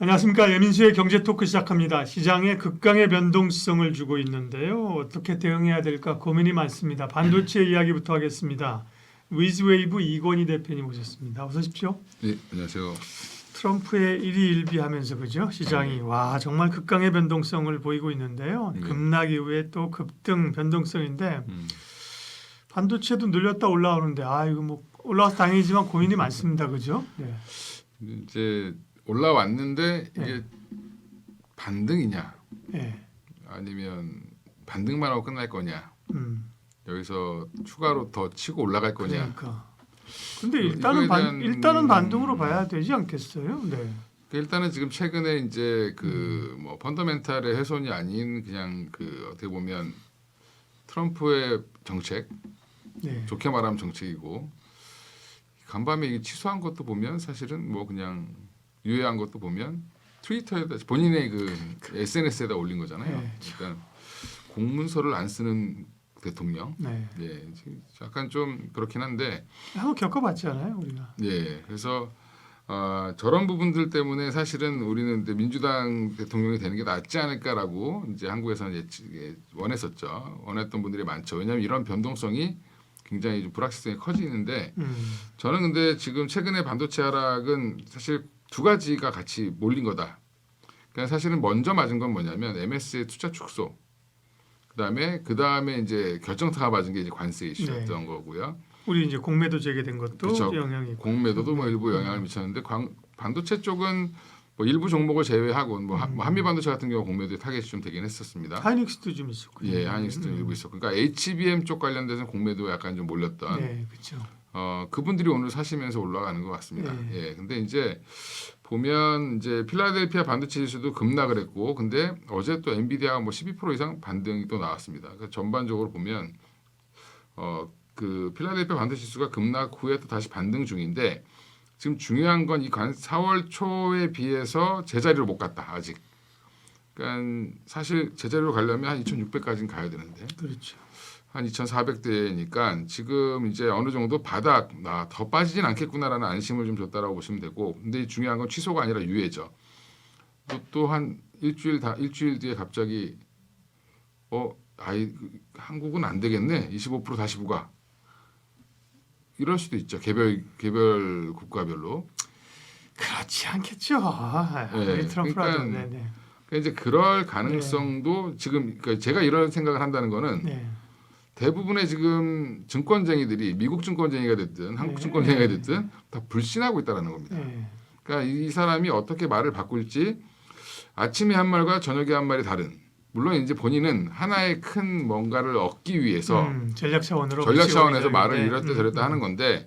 안녕하십니까. 예민수의 경제 토크 시작합니다. 시장에 극강의 변동성을 주고 있는데요. 어떻게 대응해야 될까 고민이 많습니다. 반도체 이야기부터 하겠습니다. 위즈웨이브 이건희 대표님 오셨습니다. 어서 오십시오. 네, 안녕하세요. 트럼프의 일희일비하면서 그죠? 시장이 와 정말 극강의 변동성을 보이고 있는데요. 급락 이후에 또 급등 변동성인데 반도체도 늘렸다 올라오는데 이거 뭐 올라와서 다행이지만 고민이 많습니다. 그죠? 네. 이제 올라왔는데 이게 반등이냐, 네. 아니면 반등만 하고 끝날 거냐, 음. 여기서 추가로 더 치고 올라갈 거냐. 그러니까. 근데 이거에 대한, 일단은 반등으로 봐야 되지 않겠어요? 네. 일단은 지금 최근에 이제 그 뭐 펀더멘탈의 훼손이 아닌 그냥 그 어떻게 보면 트럼프의 정책, 네. 좋게 말하면 정책이고 간밤에 이게 취소한 것도 보면 사실은 뭐 그냥 유예한 것도 보면 트위터에다 본인의 그 SNS에다 올린 거잖아요. 네. 그러니까 공문서를 안 쓰는 대통령. 네. 예, 약간 좀 그렇긴 한데. 한번 겪어봤지 않아요, 우리가? 예, 그래서 저런 부분들 때문에 사실은 우리는 민주당 대통령이 되는 게 낫지 않을까라고 이제 한국에서는 원했었죠. 원했던 분들이 많죠. 왜냐하면 이런 변동성이 굉장히 좀 불확실성이 커지는데 저는 근데 지금 최근에 반도체 하락은 사실 두 가지가 같이 몰린 거다. 그러니까 사실은 먼저 맞은 건 뭐냐면 MS의 투자 축소. 그다음에 이제 결정타가 맞은 게 이제 관세 이슈였던 거고요. 우리 이제 공매도 재개된 것도 그쵸. 영향이 있고. 공매도도 뭐 일부 영향을 미쳤는데 반도체 쪽은 뭐 일부 종목을 제외하고 뭐 한미 반도체 같은 경우 공매도의 타겟이 좀 되긴 했었습니다. 하이닉스도 좀 있었고. 예, 하이닉스도 일부 있었고. 그러니까 HBM 쪽 관련돼서 공매도 약간 좀 몰렸던. 네, 그렇죠. 그분들이 오늘 사시면서 올라가는 것 같습니다. 네. 예, 근데 이제 보면 이제 필라델피아 반도체 지수도 급락을 했고, 근데 어제 또 엔비디아가 뭐 12% 이상 반등이 또 나왔습니다. 그래서 전반적으로 보면 그 필라델피아 반도체 지수가 급락 후에 또 다시 반등 중인데 지금 중요한 건 이 4월 초에 비해서 제자리로 못 갔다 아직. 그러니까 사실 제자리로 가려면 한 2,600까지는 가야 되는데. 그렇죠. 한 2,400대니까 지금 이제 어느 정도 바닥 더 빠지진 않겠구나라는 안심을 좀 줬다라고 보시면 되고, 근데 중요한 건 취소가 아니라 유예죠. 또 한 일주일 뒤에 갑자기 한국은 안 되겠네 25% 다시 부과 이럴 수도 있죠. 개별 국가별로. 그렇지 않겠죠. 네, 트럼프라도. 그러니까 네. 이제 그럴 가능성도 지금 그러니까 제가 이런 생각을 한다는 거는. 네. 대부분의 지금 증권쟁이들이 미국 증권쟁이가 됐든 한국 증권쟁이가 됐든 다 불신하고 있다는 겁니다. 네. 그러니까 이 사람이 어떻게 말을 바꿀지 아침에 한 말과 저녁에 한 말이 다른. 물론 이제 본인은 하나의 큰 뭔가를 얻기 위해서 전략 차원에서 말을 이랬다 저랬다 하는 건데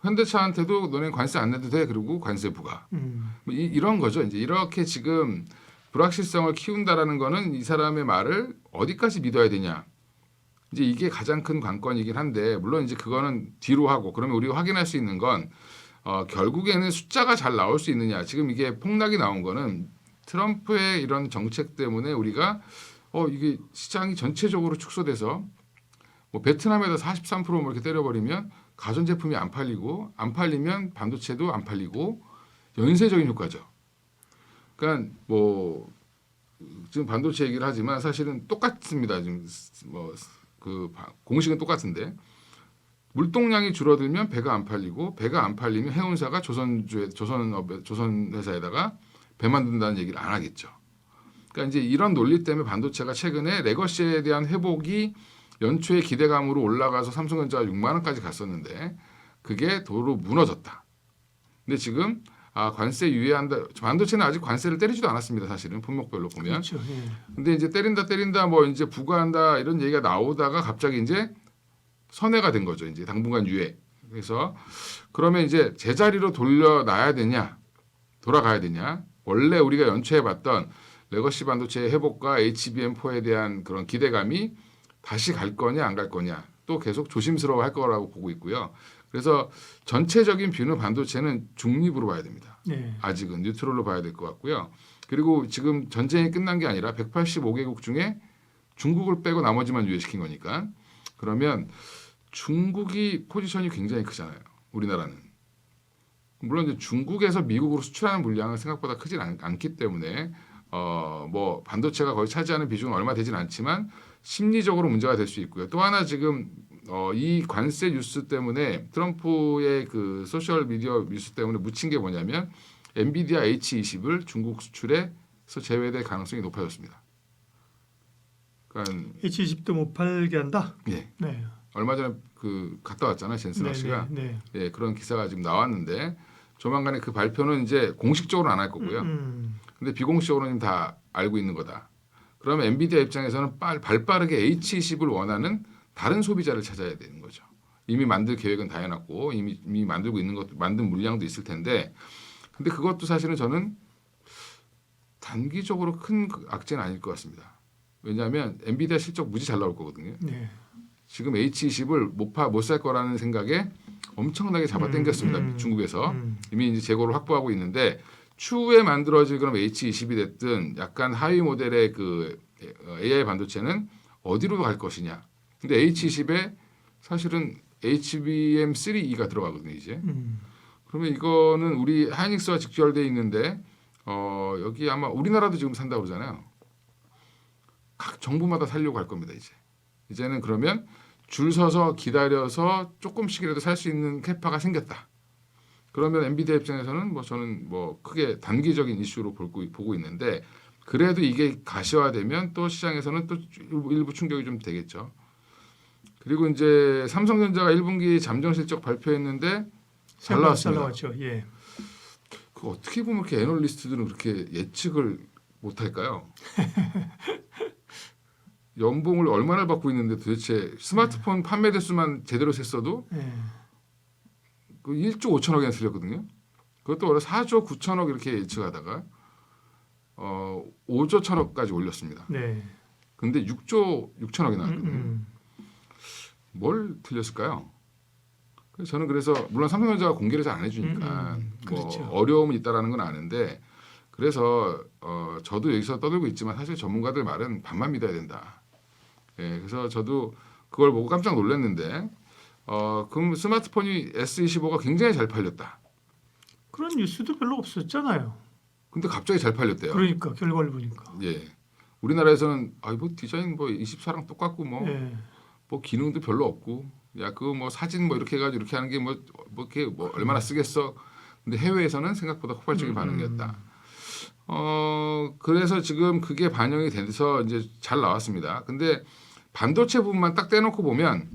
현대차한테도 너네 관세 안 내도 돼. 그리고 관세 부과. 뭐 이런 거죠. 이제 이렇게 지금 불확실성을 키운다라는 거는 이 사람의 말을 어디까지 믿어야 되냐. 이제 이게 가장 큰 관건이긴 한데 물론 이제 그거는 뒤로 하고 그러면 우리가 확인할 수 있는 건 결국에는 숫자가 잘 나올 수 있느냐. 지금 이게 폭락이 나온 거는 트럼프의 이런 정책 때문에 우리가 이게 시장이 전체적으로 축소돼서 뭐 베트남에다 43% 뭐 이렇게 때려버리면 가전제품이 안 팔리고 안 팔리면 반도체도 안 팔리고 연쇄적인 효과죠. 그러니까 뭐 지금 반도체 얘기를 하지만 사실은 똑같습니다. 지금 뭐 그 공식은 똑같은데 물동량이 줄어들면 배가 안 팔리고 배가 안 팔리면 해운사가 조선 회사에다가 배 만든다는 얘기를 안 하겠죠. 그러니까 이제 이런 논리 때문에 반도체가 최근에 레거시에 대한 회복이 연초에 기대감으로 올라가서 삼성전자가 6만 원까지 갔었는데 그게 도로 무너졌다. 근데 지금 관세 유예한다. 반도체는 아직 관세를 때리지도 않았습니다. 사실은 품목별로 보면. 그렇죠. 예. 근데 이제 때린다 뭐 이제 부과한다 이런 얘기가 나오다가 갑자기 이제 선회가 된 거죠. 이제 당분간 유예. 그래서 그러면 이제 제자리로 돌아가야 되냐? 원래 우리가 연초에 봤던 레거시 반도체의 회복과 HBM4에 대한 그런 기대감이 다시 갈 거냐 안 갈 거냐 또 계속 조심스러워 할 거라고 보고 있고요. 그래서 전체적인 뷰는 반도체는 중립으로 봐야 됩니다. 네. 아직은 뉴트럴로 봐야 될 것 같고요. 그리고 지금 전쟁이 끝난 게 아니라 185개국 중에 중국을 빼고 나머지만 유예시킨 거니까 그러면 중국이 포지션이 굉장히 크잖아요. 우리나라는. 물론 이제 중국에서 미국으로 수출하는 물량은 생각보다 크진 않기 때문에 뭐 반도체가 거의 차지하는 비중은 얼마 되진 않지만 심리적으로 문제가 될 수 있고요. 또 하나 지금 이 관세 뉴스 때문에 트럼프의 그 소셜 미디어 뉴스 때문에 묻힌 게 뭐냐면 엔비디아 H20을 중국 수출에서 제외될 가능성이 높아졌습니다. 그러니까 H20도 못 팔게 한다. 예. 네. 얼마 전에 그 갔다 왔잖아요, 젠슨학 씨가. 예, 그런 기사가 지금 나왔는데 조만간에 그 발표는 이제 공식적으로 안 할 거고요. 근데 비공식적으로는 다 알고 있는 거다. 그러면 엔비디아 입장에서는 발빠르게 H20을 원하는 다른 소비자를 찾아야 되는 거죠. 이미 만들 계획은 다 해놨고 이미 만들고 있는 것도 만든 물량도 있을 텐데, 근데 그것도 사실은 저는 단기적으로 큰 악재는 아닐 것 같습니다. 왜냐하면 엔비디아 실적 무지 잘 나올 거거든요. 네. 지금 H20을 못 살 거라는 생각에 엄청나게 잡아당겼습니다. 중국에서 이미 이제 재고를 확보하고 있는데 추후에 만들어질 그럼 H20이 됐든 약간 하위 모델의 그 AI 반도체는 어디로 갈 것이냐. 근데 H20에 사실은 HBM3E가 들어가거든요 이제. 그러면 이거는 우리 하이닉스와 직결돼 있는데 여기 아마 우리나라도 지금 산다고 그러잖아요. 각 정부마다 살려고 할 겁니다 이제. 이제는 그러면 줄 서서 기다려서 조금씩이라도 살 수 있는 캐파가 생겼다. 그러면 엔비디아 입장에서는 뭐 저는 뭐 크게 단기적인 이슈로 보고 있는데, 그래도 이게 가시화되면 또 시장에서는 또 일부 충격이 좀 되겠죠. 그리고 이제 삼성전자가 1분기 잠정 실적 발표했는데 잘 나왔습니다. 잘 나왔죠. 예. 그 어떻게 보면 이렇게 애널리스트들은 그렇게 예측을 못할까요? 연봉을 얼마나 받고 있는데 도대체 스마트폰 판매 대수만 제대로 셌어도 그 1조 5천억이나 틀렸거든요. 그것도 원래 4조 9천억 이렇게 예측하다가 5조 1천억까지 올렸습니다. 네. 근데 6조 6천억이 나왔거든요. 뭘 틀렸을까요? 그래서 저는 물론 삼성전자가 공개를 잘 안 해주니까 그렇죠. 뭐 어려움은 있다라는 건 아는데, 그래서 저도 여기서 떠들고 있지만 사실 전문가들 말은 반만 믿어야 된다. 예, 그래서 저도 그걸 보고 깜짝 놀랐는데 그럼 스마트폰이 S25가 굉장히 잘 팔렸다. 그런 뉴스도 별로 없었잖아요. 근데 갑자기 잘 팔렸대요. 그러니까 결과를 보니까. 예, 우리나라에서는 뭐 디자인 뭐 24랑 똑같고 뭐 기능도 별로 없고, 야 그거 뭐 사진 뭐 이렇게 해가지고 이렇게 하는 게 뭐 이렇게 뭐 얼마나 쓰겠어. 근데 해외에서는 생각보다 폭발적인 반응이었다. 그래서 지금 그게 반영이 돼서 이제 잘 나왔습니다. 근데 반도체 부분만 딱 떼놓고 보면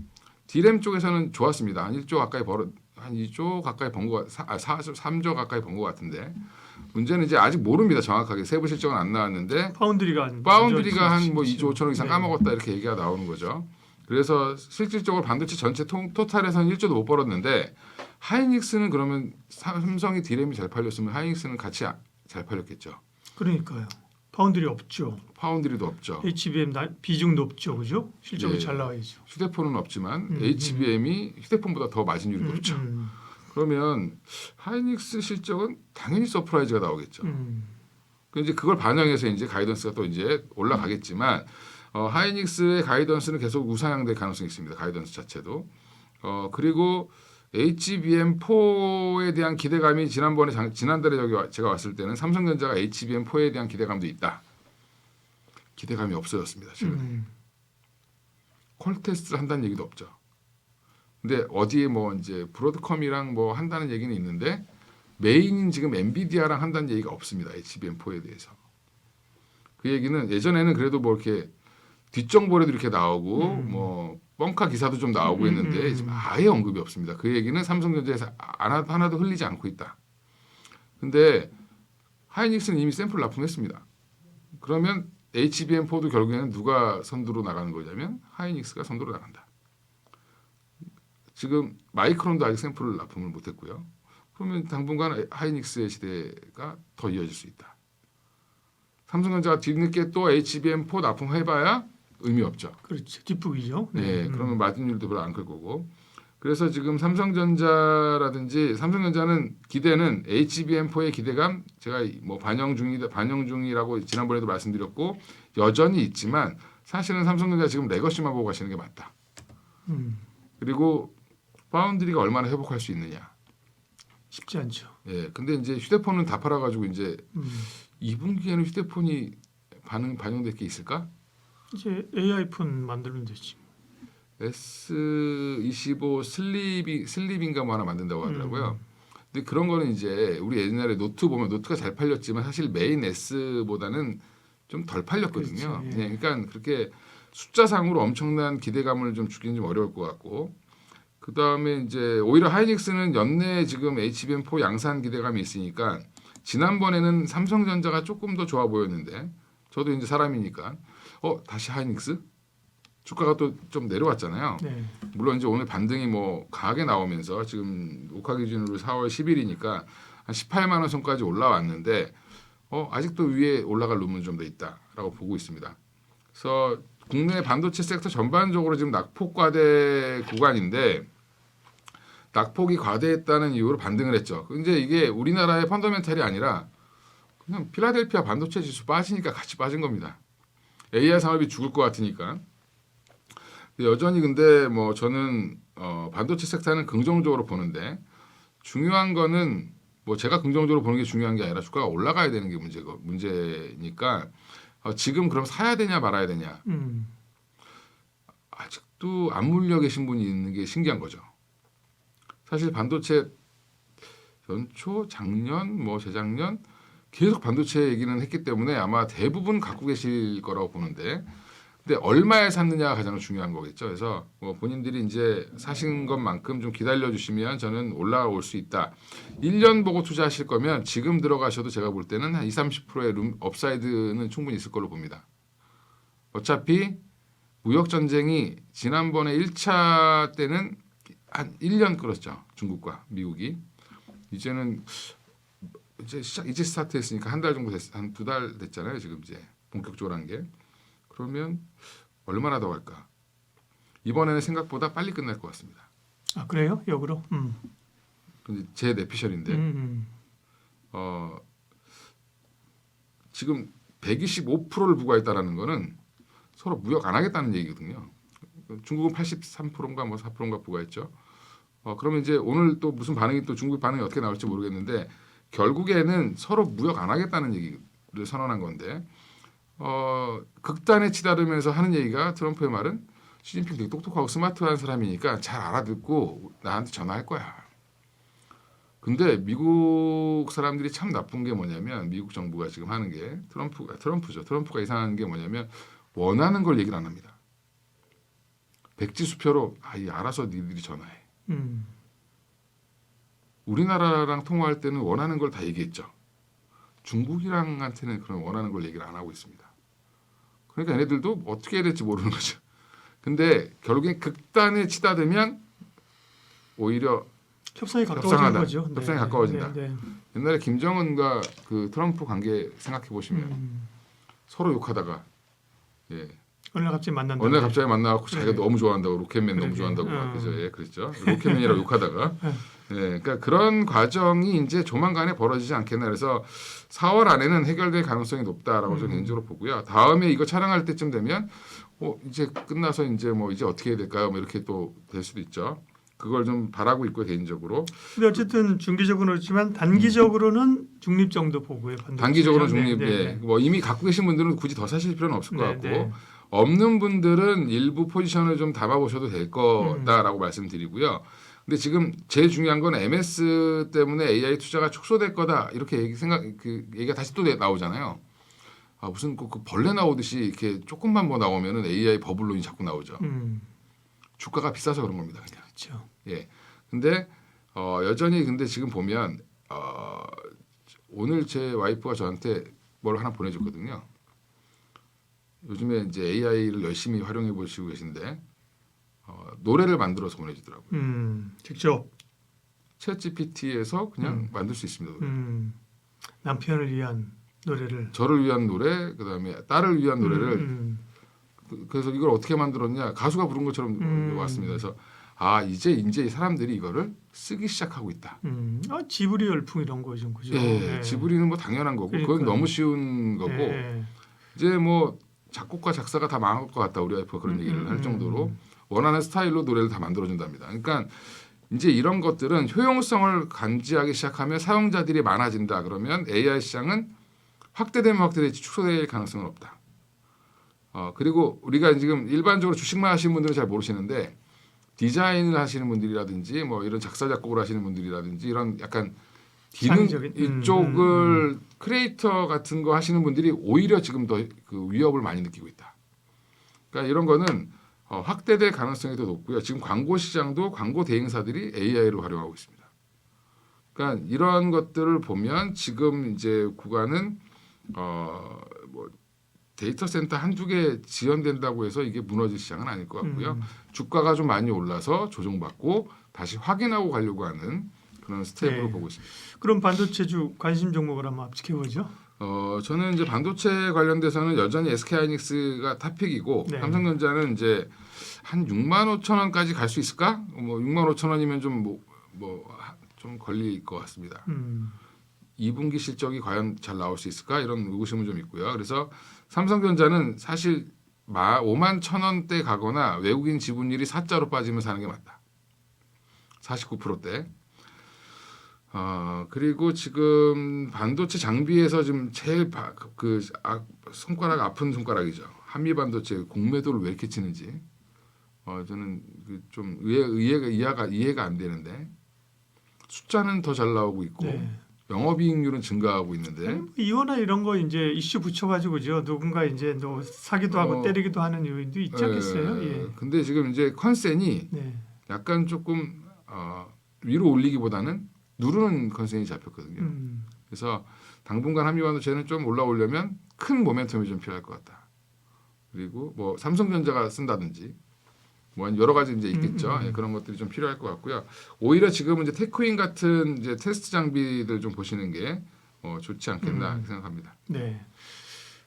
D램 쪽에서는 좋았습니다. 한 1조 가까이 한 2조 가까이 번 거, 3조 가까이 번 것 같은데, 문제는 이제 아직 모릅니다. 정확하게 세부 실적은 안 나왔는데 파운드리가 한 뭐 2조 5천억 이상 까먹었다 이렇게 얘기가 나오는 거죠. 그래서 실질적으로 반도체 전체 토탈에서는 1조도 못 벌었는데, 하이닉스는 그러면 삼성이 D램이 잘 팔렸으면 하이닉스는 같이 잘 팔렸겠죠. 그러니까요. 파운드리 없죠. 파운드리도 없죠. HBM 비중 높죠, 그죠? 실적이 잘 나와야죠. 휴대폰은 없지만 HBM이 휴대폰보다 더 마진율이 높죠. 그러면 하이닉스 실적은 당연히 서프라이즈가 나오겠죠. 이제 그걸 반영해서 이제 가이던스가 또 이제 올라가겠지만 하이닉스의 가이던스는 계속 우상향될 가능성이 있습니다. 가이던스 자체도. 그리고 HBM4에 대한 기대감이 지난달에 제가 왔을 때는 삼성전자가 HBM4에 대한 기대감도 있다. 기대감이 없어졌습니다. 지금 퀄테스트를 한다는 얘기도 없죠. 근데 어디에 뭐 이제 브로드컴이랑 뭐 한다는 얘기는 있는데 메인인 지금 엔비디아랑 한다는 얘기가 없습니다. HBM4에 대해서. 그 얘기는 예전에는 그래도 뭐 이렇게 뒷정보에도 이렇게 나오고 뭐 뻥카 기사도 좀 나오고 했는데 지금 아예 언급이 없습니다. 그 얘기는 삼성전자에서 하나도 흘리지 않고 있다. 근데 하이닉스는 이미 샘플 납품했습니다. 그러면 HBM4도 결국에는 누가 선두로 나가는 거냐면 하이닉스가 선두로 나간다. 지금 마이크론도 아직 샘플을 납품을 못했고요. 그러면 당분간 하이닉스의 시대가 더 이어질 수 있다. 삼성전자가 뒤늦게 또 HBM4 납품해봐야 의미 없죠. 그렇죠. 뒷북이죠. 네, 그러면 마진율도 별로 안 클 거고. 그래서 지금 삼성전자는 기대는 HBM4의 기대감 제가 뭐 반영 중이라고 지난번에도 말씀드렸고 여전히 있지만 사실은 삼성전자 지금 레거시만 보고 가시는 게 맞다. 그리고 파운드리가 얼마나 회복할 수 있느냐. 쉽지 않죠. 예, 근데 이제 휴대폰은 다 팔아가지고 이제 음. 2분기에는 휴대폰이 반영될 게 있을까? 이제 AI 폰 만들면 되지. S25 슬립인가 뭐 하나 만든다고 하더라고요. 근데 그런 거는 이제 우리 옛날에 노트 보면 노트가 잘 팔렸지만 사실 메인 S보다는 좀 덜 팔렸거든요. 그렇지, 예, 그러니까 그렇게 숫자상으로 엄청난 기대감을 좀 주기는 좀 어려울 것 같고 그 다음에 이제 오히려 하이닉스는 연내에 지금 HBM4 양산 기대감이 있으니까 지난번에는 삼성전자가 조금 더 좋아 보였는데 저도 이제 사람이니까 다시 하이닉스 주가가 또 좀 내려왔잖아요. 네. 물론 이제 오늘 반등이 뭐 강하게 나오면서 지금 녹화 기준으로 4월 10일이니까 한 18만 원 선까지 올라왔는데 아직도 위에 올라갈 룸은 좀 더 있다라고 보고 있습니다. 그래서 국내 반도체 섹터 전반적으로 지금 낙폭 과대 구간인데 낙폭이 과대했다는 이유로 반등을 했죠. 근데 이게 우리나라의 펀더멘탈이 아니라 그냥 필라델피아 반도체 지수 빠지니까 같이 빠진 겁니다. AI 산업이 죽을 것 같으니까. 여전히 근데 뭐 저는 반도체 섹터는 긍정적으로 보는데 중요한 거는 뭐 제가 긍정적으로 보는 게 중요한 게 아니라 주가가 올라가야 되는 게 문제니까 지금 그럼 사야 되냐 말아야 되냐 아직도 안 물려 계신 분이 있는 게 신기한 거죠. 사실 반도체 연초 작년 뭐 재작년 계속 반도체 얘기는 했기 때문에 아마 대부분 갖고 계실 거라고 보는데 근데 얼마에 샀느냐가 가장 중요한 거겠죠. 그래서 뭐 본인들이 이제 사신 것만큼 좀 기다려 주시면 저는 올라올 수 있다. 1년 보고 투자하실 거면 지금 들어가셔도 제가 볼 때는 한 20-30%의 업사이드는 충분히 있을 걸로 봅니다. 어차피 무역 전쟁이 지난번에 1차 때는 한 1년 끌었죠. 중국과 미국이. 이제는 이제 스타트했으니까 한 달 정도 한 2달 됐잖아요. 지금 이제 본격적으로 한 게. 그러면 얼마나 더 갈까? 이번에는 생각보다 빨리 끝날 것 같습니다. 아 그래요? 역으로? 근데 제 내피셜인데 지금 125%를 부과했다라는 거는 서로 무역 안 하겠다는 얘기거든요. 중국은 83%인가 뭐 4%인가 부과했죠. 그러면 이제 오늘 또 무슨 반응이 또 중국 반응이 어떻게 나올지 모르겠는데 결국에는 서로 무역 안 하겠다는 얘기를 선언한 건데 극단에 치달으면서 하는 얘기가 트럼프의 말은 시진핑 되게 똑똑하고 스마트한 사람이니까 잘 알아듣고 나한테 전화할 거야. 근데 미국 사람들이 참 나쁜 게 뭐냐면 미국 정부가 지금 하는 게 트럼프죠. 트럼프가 이상한 게 뭐냐면 원하는 걸 얘기를 안 합니다. 백지수표로 알아서 니들이 전화해. 우리나라랑 통화할 때는 원하는 걸 다 얘기했죠. 중국이랑한테는 그런 원하는 걸 얘기를 안 하고 있습니다. 그러니까 얘네들도 어떻게 해야 될지 모르는 거죠. 근데 결국엔 극단에 치닫으면 오히려 협상이 가까워지는 거죠. 네. 협상이 가까워진다. 네. 옛날에 김정은과 그 트럼프 관계 생각해 보시면 서로 욕하다가 어느 날 갑자기 만난다. 어느 날 갑자기 만나고 자기가 네. 너무 좋아한다고 로켓맨 너무 좋아한다고 그랬죠. 로켓맨이라고 욕하다가 그러니까 그런 과정이 이제 조만간에 벌어지지 않겠나. 그래서 4월 안에는 해결될 가능성이 높다라고 저는 개인적으로 보고요. 다음에 이거 촬영할 때쯤 되면 이제 끝나서 이제 어떻게 해야 될까요? 뭐 이렇게 또 될 수도 있죠. 그걸 좀 바라고 있고요, 개인적으로. 근데 어쨌든 중기적으로는 그렇지만 단기적으로는 중립 정도 보고요. 단기적으로 중립. 네. 뭐 이미 갖고 계신 분들은 굳이 더 사실 필요는 없을 것 같고 네. 없는 분들은 일부 포지션을 좀 담아보셔도 될 거다라고 말씀드리고요. 근데 지금 제일 중요한 건 MS 때문에 AI 투자가 축소될 거다 이렇게 얘기가 다시 또 나오잖아요. 무슨 그 벌레 나오듯이 이렇게 조금만 뭐 나오면은 AI 버블론이 자꾸 나오죠. 주가가 비싸서 그런 겁니다. 그냥. 그렇죠. 예. 근데 여전히 근데 지금 보면 오늘 제 와이프가 저한테 뭘 하나 보내줬거든요. 요즘에 이제 AI를 열심히 활용해 보시고 계신데 노래를 만들어서 보내주더라고요. 직접 챗 GPT에서 그냥 만들 수 있습니다. 노래. 남편을 위한 노래를 저를 위한 노래, 그다음에 딸을 위한 노래를 그래서 이걸 어떻게 만들었냐 가수가 부른 것처럼 왔습니다. 그래서 이제 사람들이 이거를 쓰기 시작하고 있다. 지브리 열풍 이런 거죠, 그죠? 예, 지브리는 뭐 당연한 거고 그건 너무 쉬운 거고 이제 뭐 작곡가 작사가 다 망할 것 같다. 우리 와이프가 그런 얘기를 할 정도로 원하는 스타일로 노래를 다 만들어준답니다. 그러니까 이제 이런 것들은 효용성을 감지하기 시작하면 사용자들이 많아진다. 그러면 AI 시장은 확대되면 확대될지 축소될 가능성은 없다. 그리고 우리가 지금 일반적으로 주식만 하시는 분들은 잘 모르시는데 디자인을 하시는 분들이라든지 뭐 이런 작사 작곡을 하시는 분들이라든지 이런 약간 기능 이쪽을 크리에이터 같은 거 하시는 분들이 오히려 지금 더 그 위협을 많이 느끼고 있다. 그러니까 이런 거는 확대될 가능성이 더 높고요. 지금 광고 시장도 광고 대행사들이 AI를 활용하고 있습니다. 그러니까 이런 것들을 보면 지금 이제 구간은 뭐 데이터 센터 한두 개 지연된다고 해서 이게 무너질 시장은 아닐 것 같고요. 주가가 좀 많이 올라서 조정받고 다시 확인하고 가려고 하는 그런 스텝으로 네. 보고 있습니다. 그럼 반도체주 관심 종목을 한번 지켜보죠. 저는 이제 반도체 관련돼서는 여전히 SK하이닉스가 탑픽이고 네. 삼성전자는 이제 한 6만 5천 원까지 갈 수 있을까? 뭐 6만 5천 원이면 좀 걸릴 것 같습니다. 2분기 실적이 과연 잘 나올 수 있을까? 이런 의구심은 좀 있고요. 그래서 삼성전자는 사실 5만 1천 원대 가거나 외국인 지분율이 4자로 빠지면 사는 게 맞다. 49%대. 그리고 지금 반도체 장비에서 지금 제일 손가락 아픈 손가락이죠. 한미 반도체 공매도를 왜 이렇게 치는지 저는 좀 이해가 안 되는데 숫자는 더 잘 나오고 있고 네. 영업이익률은 증가하고 있는데 이거나 이런 거 이제 이슈 붙여가지고죠. 누군가 이제 너 사기도 하고 때리기도 하는 요인도 있지 않겠어요? 예. 근데 지금 이제 컨센이 네. 약간 조금 위로 올리기보다는 누르는 컨센이 잡혔거든요. 그래서 당분간 한미반도체는 좀 올라오려면 큰 모멘텀이 좀 필요할 것 같다. 그리고 뭐 삼성전자가 쓴다든지 뭐 여러 가지 이제 있겠죠. 예, 그런 것들이 좀 필요할 것 같고요. 오히려 지금은 이제 테크윈 같은 이제 테스트 장비들 좀 보시는 게 좋지 않겠나 생각합니다. 네.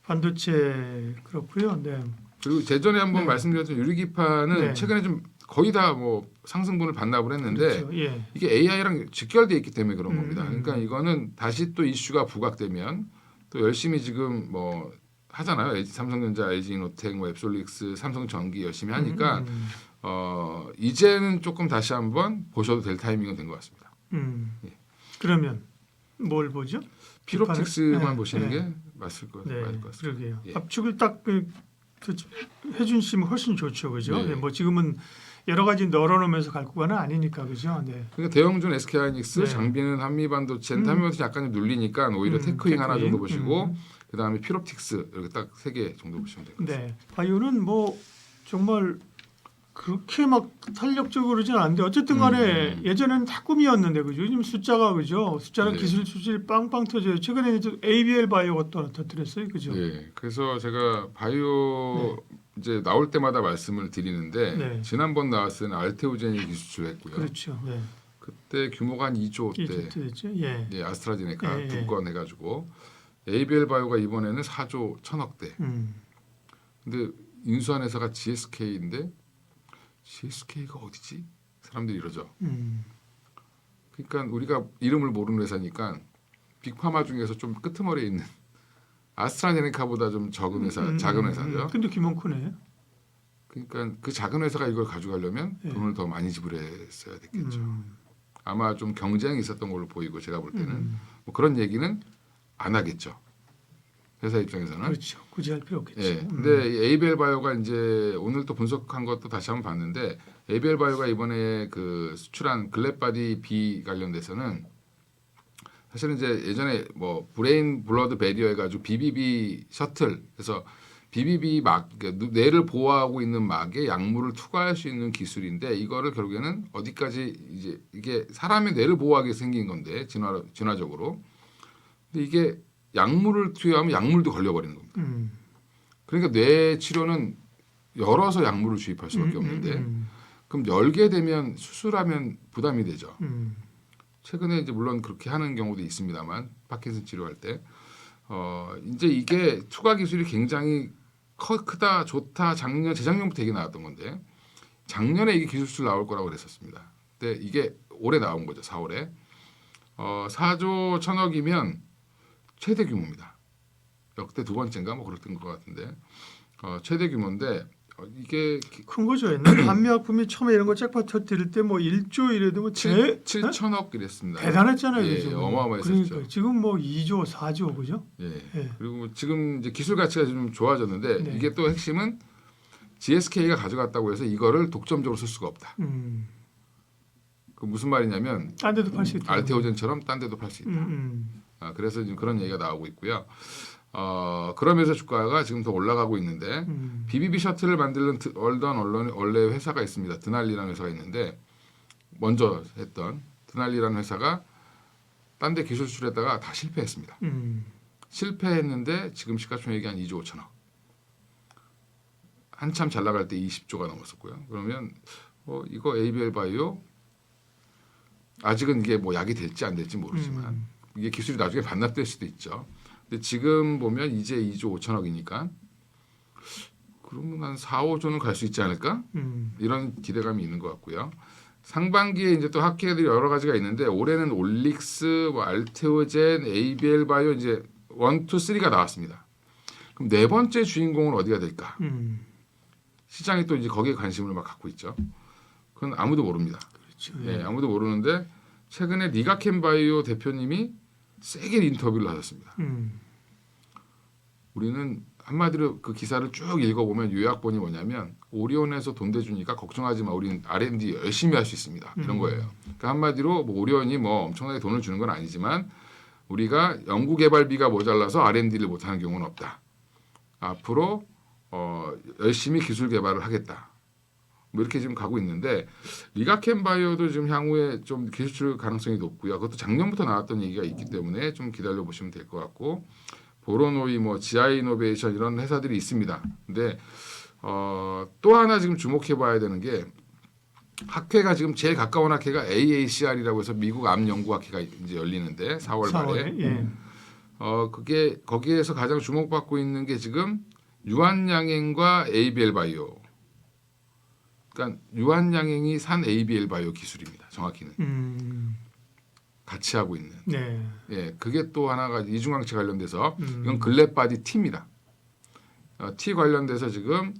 반도체 그렇고요. 네. 그리고 제전에 한번 네. 말씀드렸던 유리기판은 네. 최근에 좀 거의 다 뭐 상승분을 반납을 했는데 그렇죠. 예. 이게 AI랑 직결돼 있기 때문에 그런 겁니다. 그러니까 이거는 다시 또 이슈가 부각되면 또 열심히 지금 뭐 하잖아요. 삼성전자, LG이노텍, 뭐 앱솔릭스, 삼성전기 열심히 하니까 이제는 조금 다시 한번 보셔도 될 타이밍은 된 것 같습니다. 예. 그러면 뭘 보죠? 피롭틱스만 네. 보시는 네. 게 맞을 것 같습니다. 그러게요. 예. 압축을 딱 해주시면 훨씬 좋죠, 그죠? 네. 네. 뭐 지금은 여러 가지 널어놓으면서 갈 구간은 아니니까, 그죠? 네. 그러니까 대형준 SK하이닉스, 네. 장비는 한미반도체, 한미반도체 약간 좀 눌리니까 오히려 테크윙 하나 정도 보시고 그 다음에 피롭틱스 이렇게 딱 3개 정도 보시면 될 것 같습니다. 네. 바이오는 뭐 정말 그렇게 막 탄력적으로 그러진 않은데 어쨌든 간에 예전에는 다 꿈이었는데 그죠? 요즘 숫자가 그죠? 숫자는 네. 기술 수준이 빵빵 터져요. 최근에 ABL 바이오가 또 터뜨렸어요. 그죠? 네, 그래서 제가 바이오 이제 나올 때마다 말씀을 드리는데 네. 지난번 나왔을 때는 알테오젠이 기술을 했고요. 그렇죠. 네. 그때 규모가 한 2조 대 됐죠. 예. 예, 아스트라제네카 예, 두 예. 건 해가지고 ABL 바이오가 이번에는 4조 1,000억대. 근데 인수한 회사가 GSK인데 GSK가 어디지? 사람들이 이러죠. 그러니까 우리가 이름을 모르는 회사니까 빅파마 중에서 좀 끄트머리에 있는 아스트라제네카보다 좀 적은 회사, 작은 회사죠. 근데 규모 크네. 그러니까 그 작은 회사가 이걸 가져가려면 예. 돈을 더 많이 지불했어야 됐겠죠. 아마 좀 경쟁이 있었던 걸로 보이고 제가 볼 때는 뭐 그런 얘기는 안 하겠죠. 회사 입장에서는. 그렇죠. 굳이 할 필요 없겠죠. 예. 근데 이 ABL 바이오가 이제 오늘 또 분석한 것도 다시 한번 봤는데 ABL 바이오가 이번에 그 수출한 글랩바디 B 관련돼서는 사실은 이제 예전에 뭐 브레인 블러드 베리어 해가지고 BBB 셔틀 그래서 BBB 막 그러니까 뇌를 보호하고 있는 막에 약물을 투과할 수 있는 기술인데 이거를 결국에는 어디까지 이제 이게 사람의 뇌를 보호하게 생긴 건데 진화적으로 근데 이게 약물을 투여하면 약물도 걸려버리는 겁니다. 그러니까 뇌 치료는 열어서 약물을 주입할 수밖에 없는데 그럼 열게 되면 수술하면 부담이 되죠. 최근에 이제 물론 그렇게 하는 경우도 있습니다만 파킨슨 치료할 때 이제 이게 투과 기술이 굉장히 크다 좋다 재작년부터 얘기 나왔던 건데 작년에 이게 기술술 나올 거라고 그랬었습니다. 근데 이게 올해 나온 거죠. 4월에 4조 1,000억이면 최대 규모입니다. 역대 두 번째인가 뭐 그랬던 것 같은데 최대 규모인데 이게 큰 거죠. 옛날에 한미약품이 처음에 이런 거 잭팟 터뜨릴 때 뭐 1조 이래도 뭐 7천억 이랬습니다. 대단했잖아요. 예, 그죠? 어마어마했었죠. 그러니까 지금 뭐 2조, 4조 그죠? 예. 예. 그리고 지금 이제 기술 가치가 좀 좋아졌는데 네. 이게 또 핵심은 GSK가 가져갔다고 해서 이거를 독점적으로 쓸 수가 없다. 그 무슨 말이냐면 딴 데도 팔 수 있다. 알테오젠처럼 딴 데도 팔 수 있다. 그래서 지금 그런 얘기가 나오고 있고요. 그러면서 주가가 지금 더 올라가고 있는데 BBB 셔틀을 만들던 원래 회사가 있습니다. 드날리라는 회사가 있는데 먼저 했던 드날리라는 회사가 딴 데 기술 수출했다가 다 실패했습니다. 실패했는데 지금 시가총액이 한 2조 5천억. 한참 잘 나갈 때 20조가 넘었었고요. 그러면 이거 ABL 바이오 아직은 이게 뭐 약이 될지 안 될지 모르지만 이게 기술이 나중에 반납될 수도 있죠. 근데 지금 보면 이제 2조 5천억이니까 그러면 한 4, 5조는 갈 수 있지 않을까? 이런 기대감이 있는 것 같고요. 상반기에 이제 또 학회들이 여러 가지가 있는데 올해는 올릭스, 뭐 알테오젠, ABL 바이오 이제 1, 2, 3가 나왔습니다. 그럼 네 번째 주인공은 어디가 될까? 시장이 또 이제 거기에 관심을 막 갖고 있죠. 그건 아무도 모릅니다. 그렇죠. 예, 아무도 모르는데 최근에 리가켄 바이오 대표님이 세게 인터뷰를 하셨습니다. 우리는 한마디로 그 기사를 쭉 읽어보면 요약본이 뭐냐면 오리온에서 돈 대주니까 걱정하지 마. 우리는 R&D 열심히 할 수 있습니다. 이런 거예요. 그러니까 한마디로 뭐 오리온이 뭐 엄청나게 돈을 주는 건 아니지만 우리가 연구개발비가 모자라서 R&D를 못하는 경우는 없다. 앞으로 열심히 기술 개발을 하겠다. 뭐 이렇게 지금 가고 있는데 리가켄 바이오도 지금 향후에 좀 기술 출시 가능성이 높고요. 그것도 작년부터 나왔던 얘기가 있기 때문에 좀 기다려 보시면 될 것 같고 보로노이 뭐 GI 이노베이션 이런 회사들이 있습니다. 근데 또 하나 지금 주목해 봐야 되는 게 학회가 지금 제일 가까운 학회가 AACR이라고 해서 미국 암 연구학회가 이제 열리는데 4월 말에 예. 그게 거기에서 가장 주목받고 있는 게 지금 유한양행과 ABL 바이오. 그러니까 유한양행이 산 ABL 바이오 기술입니다. 정확히는 같이 하고 있는. 네. 예, 그게 또 하나가 이중항체 관련돼서 이건 글랩바디 T입니다. T 관련돼서 지금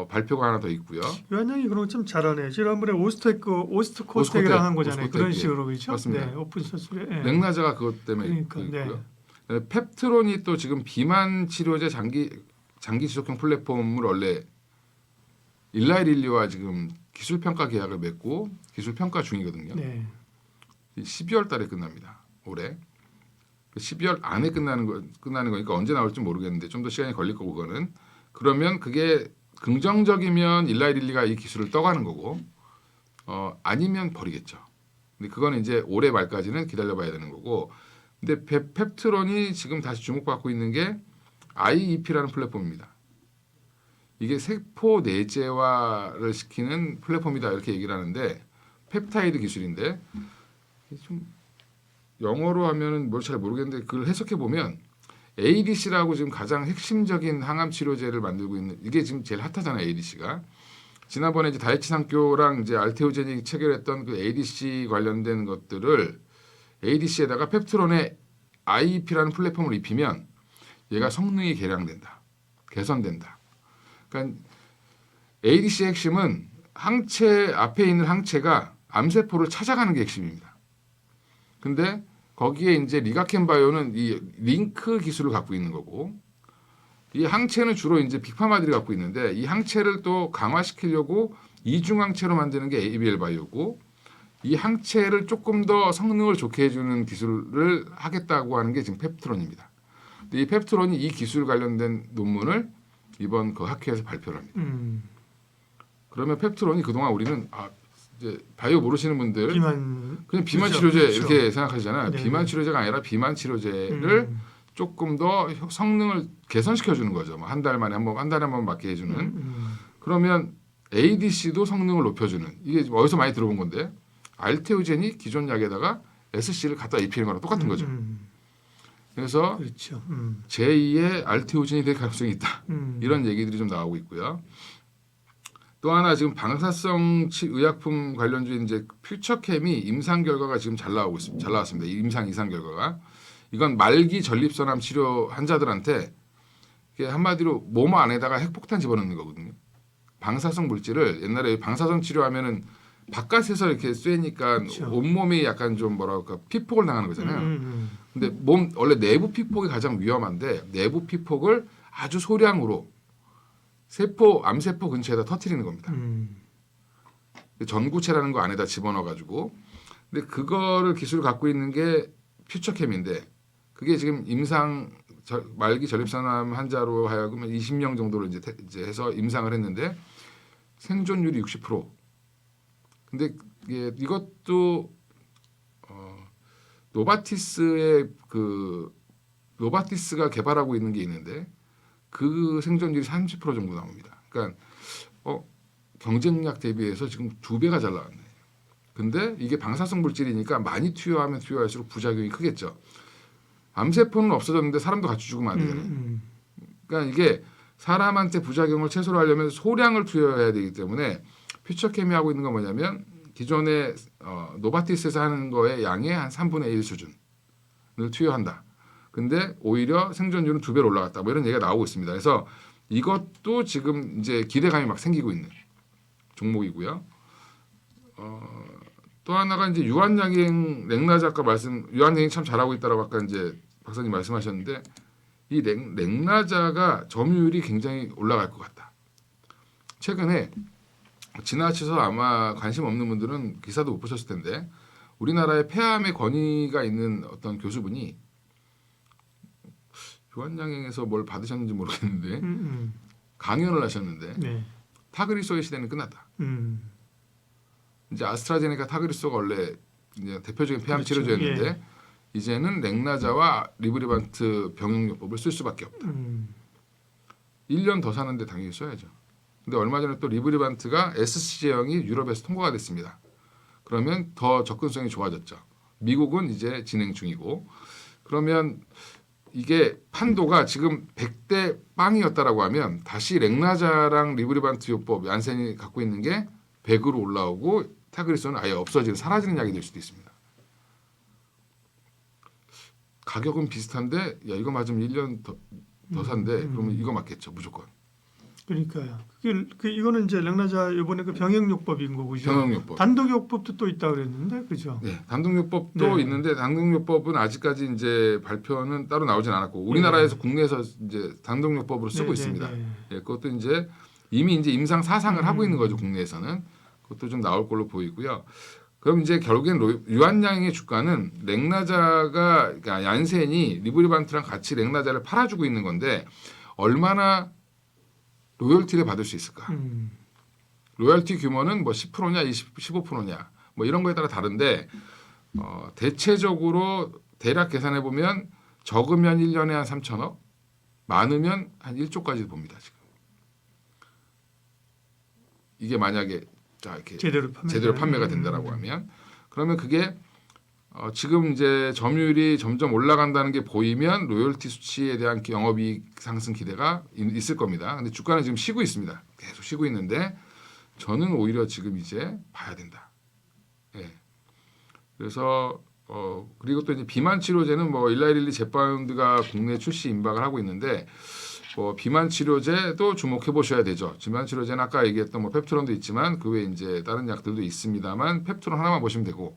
발표가 하나 더 있고요. 유한양이 그런 거 참 잘하네. 지난번에 오스트코텍이랑 오스코텍, 한 거잖아요. 오스코텍, 그런 예. 식으로 그렇죠. 맞습니다. 네, 오픈 소스에. 예. 맥나자가 그것 때문에 그러니까, 있고요. 펩트론이 또 지금 비만 치료제 장기 지속형 플랫폼을 원래 일라이릴리와 지금 기술 평가 계약을 맺고 기술 평가 중이거든요. 네. 12월 달에 끝납니다. 올해. 12월 안에 끝나는 거니까 언제 나올지 모르겠는데 좀 더 시간이 걸릴 거고 그거는. 그러면 그게 긍정적이면 일라이릴리가 이 기술을 떠가는 거고 아니면 버리겠죠. 근데 그거는 이제 올해 말까지는 기다려봐야 되는 거고. 근데 펩트론이 지금 다시 주목받고 있는 게 IEP라는 플랫폼입니다. 이게 세포 내재화를 시키는 플랫폼이다 이렇게 얘기를 하는데 펩타이드 기술인데 좀 영어로 하면은 뭘 잘 모르겠는데 그걸 해석해 보면 ADC라고 지금 가장 핵심적인 항암 치료제를 만들고 있는 이게 지금 제일 핫하잖아요. ADC가 지난번에 이제 다이치 상교랑 이제 알테오젠이 체결했던 그 ADC 관련된 것들을 ADC에다가 펩트론의 IEP라는 플랫폼을 입히면 얘가 성능이 개선된다. 그러니까 ADC의 핵심은 항체 앞에 있는 항체가 암세포를 찾아가는 게 핵심입니다. 근데 거기에 이제 리가켄 바이오는 이 링크 기술을 갖고 있는 거고 이 항체는 주로 이제 빅파마들이 갖고 있는데 이 항체를 또 강화시키려고 이중 항체로 만드는 게 ABL 바이오고 이 항체를 조금 더 성능을 좋게 해주는 기술을 하겠다고 하는 게 지금 펩트론입니다. 이 펩트론이 이 기술 관련된 논문을 이번 그 학회에서 발표를 합니다. 그러면 펩트론이 그동안 우리는 이제 바이오 모르시는 분들 그냥 비만 그렇죠. 치료제 그렇죠. 이렇게 생각하시잖아요. 네. 비만 치료제가 아니라 비만 치료제를 조금 더 성능을 개선시켜 주는 거죠. 뭐 한 달에 한 번 맞게 해주는. 그러면 ADC도 성능을 높여주는 이게 어디서 많이 들어본 건데 알테오젠이 기존 약에다가 SC를 갖다 입히는 거랑 똑같은 거죠. 그래서 그렇죠. 제2의 알테오젠이 될 가능성이 있다. 이런 얘기들이 좀 나오고 있고요. 또 하나 지금 방사성 의약품 관련주인 이제 퓨처캠이 임상 결과가 지금 잘 나왔습니다. 임상 이상 결과가 이건 말기 전립선암 치료 환자들한테 이게 한마디로 몸 안에다가 핵폭탄 집어넣는 거거든요. 방사성 물질을 옛날에 방사선 치료하면은 바깥에서 이렇게 쐬니까 그렇죠. 온몸이 약간 좀 뭐랄까 피폭을 당하는 거잖아요. 근데 몸 원래 내부 피폭이 가장 위험한데 내부 피폭을 아주 소량으로 암세포 근처에다 터트리는 겁니다. 전구체라는 거 안에다 집어넣어 가지고 근데 그거를 기술을 갖고 있는 게 퓨처캠인데 그게 지금 말기 전립선암 환자로 하여금 20명 정도로 이제 해서 임상을 했는데 생존율이 60%. 근데 이것도 노바티스가 개발하고 있는 게 있는데 그 생존율이 30% 정도 나옵니다. 그러니까 경쟁력 대비해서 지금 2배가 잘 나왔네. 근데 이게 방사성 물질이니까 많이 투여하면 투여할수록 부작용이 크겠죠. 암세포는 없어졌는데 사람도 같이 죽으면 안 되잖아요. 그러니까 이게 사람한테 부작용을 최소로 하려면 소량을 투여해야 되기 때문에 퓨처캠이 하고 있는 건 뭐냐면 기존의 노바티스에서 하는 거의 양의 한 3분의 1 수준을 투여한다. 근데 오히려 생존율은 2배로 올라갔다. 뭐 이런 얘기가 나오고 있습니다. 그래서 이것도 지금 이제 기대감이 막 생기고 있는 종목이고요. 또 하나가 이제 유한양행 랭라자 아까 유한양행 참 잘하고 있다라고 아까 이제 박사님 말씀하셨는데 이 랭라자가 점유율이 굉장히 올라갈 것 같다. 최근에 지나치셔서 아마 관심 없는 분들은 기사도 못 보셨을 텐데 우리나라에 폐암의 권위가 있는 어떤 교수분이 유한양행에서 뭘 받으셨는지 모르겠는데 강연을 하셨는데 네. 타그리소의 시대는 끝났다. 이제 아스트라제네카 타그리소가 원래 이제 대표적인 폐암 그렇죠. 치료제였는데 예. 이제는 랭라자와 리브리반트 병용요법을 쓸 수밖에 없다. 1년 더 사는데 당연히 써야죠. 근데 얼마 전에 또 리브리반트가 SC 제형이 유럽에서 통과가 됐습니다. 그러면 더 접근성이 좋아졌죠. 미국은 이제 진행 중이고 그러면 이게 판도가 지금 100대 빵이었다라고 하면 다시 랭라자랑 리브리반트 요법 얀센이 갖고 있는 게 100으로 올라오고 타그리소는 아예 사라지는 약이 될 수도 있습니다. 가격은 비슷한데 야 이거 맞으면 1년 더 산대. 그러면 이거 맞겠죠 무조건. 그러니까요. 이거는 이제 랭라자 이번에 그 병행요법인 거고요. 병행요법. 단독요법도 또 있다 그랬는데 그죠? 네, 단독요법도 네. 있는데 단독요법은 아직까지 이제 발표는 따로 나오진 않았고 우리나라에서 국내에서 이제 단독요법으로 쓰고 있습니다. 예, 그것도 이제 이미 이제 임상 사상을 하고 있는 거죠 국내에서는. 그것도 좀 나올 걸로 보이고요. 그럼 이제 결국엔 유한양행의 주가는 랭라자가 그러니까 얀센이 리브리반트랑 같이 랭라자를 팔아주고 있는 건데 얼마나 로열티를 받을 수 있을까? 로열티 규모는 뭐 10%냐, 15%냐, 뭐 이런 거에 따라 다른데 대체적으로 대략 계산해 보면 적으면 1년에 한 3천억, 많으면 한 1조까지 봅니다 지금. 이게 만약에 이렇게 제대로 판매가 된다라고 하면 그러면 그게 지금 이제 점유율이 점점 올라간다는 게 보이면 로열티 수치에 대한 영업이익 상승 기대가 있을 겁니다. 근데 주가는 지금 쉬고 있습니다. 계속 쉬고 있는데 저는 오히려 지금 이제 봐야 된다. 예. 그래서 그리고 또 이제 비만 치료제는 뭐 일라이릴리 제파운드가 국내 출시 임박을 하고 있는데 비만 치료제도 주목해 보셔야 되죠. 비만 치료제는 아까 얘기했던 뭐 펩트론도 있지만 그 외에 이제 다른 약들도 있습니다만 펩트론 하나만 보시면 되고.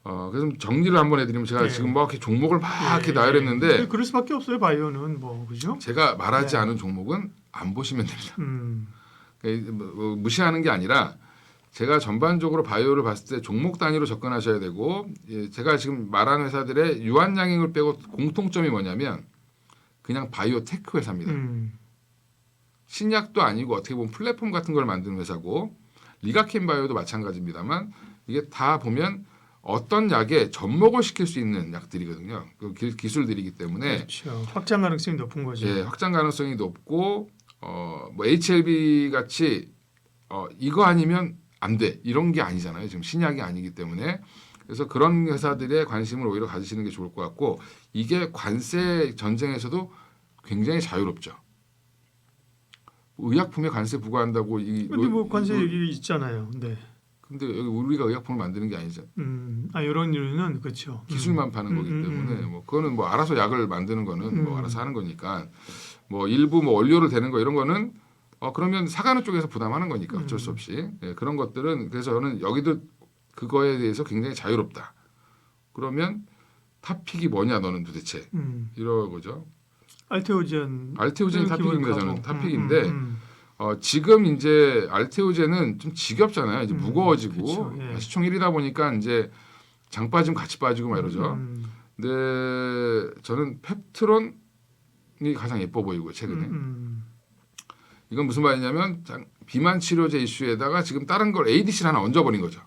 그래서 정리를 한번 해드리면 제가 지금 뭐 이렇게 종목을 막 이렇게 나열했는데 그럴 수밖에 없어요. 바이오는 뭐 그죠? 제가 말하지 않은 종목은 안 보시면 됩니다. 뭐 무시하는 게 아니라 제가 전반적으로 바이오를 봤을 때 종목 단위로 접근하셔야 되고 제가 지금 말한 회사들의 유한양행을 빼고 공통점이 뭐냐면 그냥 바이오 테크 회사입니다. 신약도 아니고 어떻게 보면 플랫폼 같은 걸 만드는 회사고 리가켄 바이오도 마찬가지입니다만 이게 다 보면 어떤 약에 접목을 시킬 수 있는 약들이거든요. 그 기술들이기 때문에 그렇죠. 확장 가능성이 높은 거죠. 예, 확장 가능성이 높고 뭐 HLB 같이 이거 아니면 안 돼 이런 게 아니잖아요. 지금 신약이 아니기 때문에 그래서 그런 회사들의 관심을 오히려 가지시는 게 좋을 것 같고 이게 관세 전쟁에서도 굉장히 자유롭죠. 의약품에 관세 부과한다고 근데 뭐 관세 여기 있잖아요. 네. 근데 여기 우리가 의약품을 만드는 게 아니죠. 이런 이유는 그렇죠. 기술만 파는 거기 때문에 뭐 그거는 뭐 알아서 약을 만드는 거는 뭐 알아서 하는 거니까 뭐 일부 뭐 원료를 대는 거 이런 거는 그러면 사가는 쪽에서 부담하는 거니까 어쩔 수 없이 그런 것들은 그래서 저는 여기도 그거에 대해서 굉장히 자유롭다. 그러면 탑픽이 뭐냐 너는 도대체 이런 거죠. 알테오젠 탑픽입니다. 저는 기본하고. 탑픽인데 지금 이제 알테오젠은 좀 지겹잖아요. 이제 무거워지고 그쵸, 예. 시총 1이다 보니까 이제 장 빠지면 같이 빠지고 막 이러죠. 근데 저는 펩트론이 가장 예뻐 보이고 최근에 이건 무슨 말이냐면 비만 치료제 이슈에다가 지금 다른 걸 ADC를 하나 얹어버린 거죠.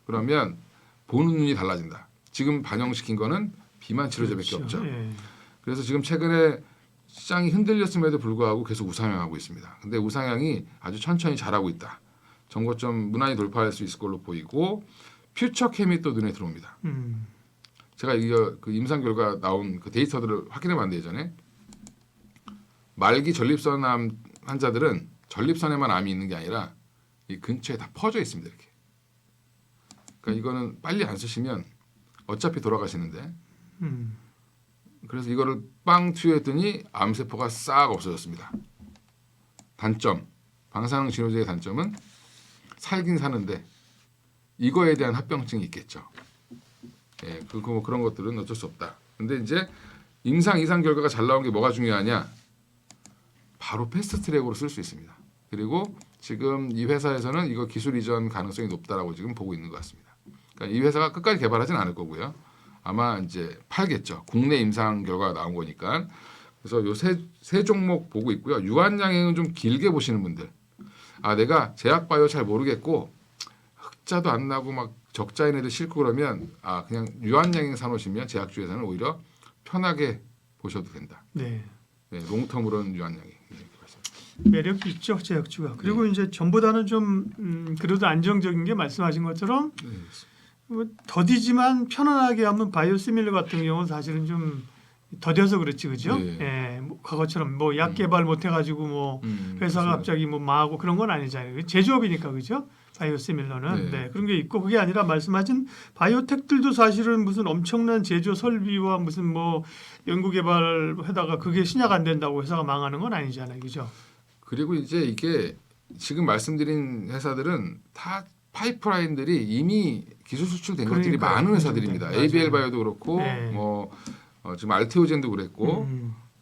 그러면 보는 눈이 달라진다. 지금 반영시킨 거는 비만 치료제밖에 그렇죠. 없죠. 예. 그래서 지금 최근에 시장이 흔들렸음에도 불구하고 계속 우상향하고 있습니다. 근데 우상향이 아주 천천히 잘하고 있다. 정고점 무난히 돌파할 수 있을 걸로 보이고 퓨처캠이 또 눈에 들어옵니다. 제가 이거 그 임상 결과 나온 그 데이터들을 확인해봤는데 예전에 말기 전립선암 환자들은 전립선에만 암이 있는 게 아니라 이 근처에 다 퍼져 있습니다. 이렇게. 그러니까 이거는 빨리 안 쓰시면 어차피 돌아가시는데 그래서 이거를 빵 투여했더니 암세포가 싹 없어졌습니다. 단점 방사능 진료제의 단점은 살긴 사는데 이거에 대한 합병증이 있겠죠. 예, 뭐 그런 것들은 어쩔 수 없다. 근데 이제 임상 이상 결과가 잘 나온 게 뭐가 중요하냐? 바로 패스트트랙으로 쓸 수 있습니다. 그리고 지금 이 회사에서는 이거 기술 이전 가능성이 높다라고 지금 보고 있는 것 같습니다. 그러니까 이 회사가 끝까지 개발하지는 않을 거고요. 아마 이제 팔겠죠. 국내 임상 결과가 나온 거니까. 그래서 요 세 종목 보고 있고요. 유한양행은 좀 길게 보시는 분들. 내가 제약바이오 잘 모르겠고 흑자도 안 나고 막 적자인 애들 싫고 그러면 그냥 유한양행 사놓으시면 제약주에서는 오히려 편하게 보셔도 된다. 네. 네, 롱텀으로는 유한양행. 매력이 있죠 제약주가. 그리고 이제 전보다는 좀 그래도 안정적인 게 말씀하신 것처럼 뭐 더디지만 편안하게 하면 바이오시밀러 같은 경우는 사실은 좀 더뎌서 그렇지 그죠? 예, 뭐 과거처럼 뭐 약 개발 못 해가지고 뭐 회사가 그렇죠. 갑자기 뭐 망하고 그런 건 아니잖아요. 제조업이니까 그죠? 바이오시밀러는 네, 그런 게 있고 그게 아니라 말씀하신 바이오텍들도 사실은 무슨 엄청난 제조 설비와 무슨 뭐 연구개발 하다가 그게 신약 안 된다고 회사가 망하는 건 아니잖아요, 그죠? 그리고 이제 이게 지금 말씀드린 회사들은 다 파이프라인들이 이미 기술 수출된 것들이 많은 회사들입니다. ABL 바이오도 그렇고 뭐 지금 알테오젠도 그랬고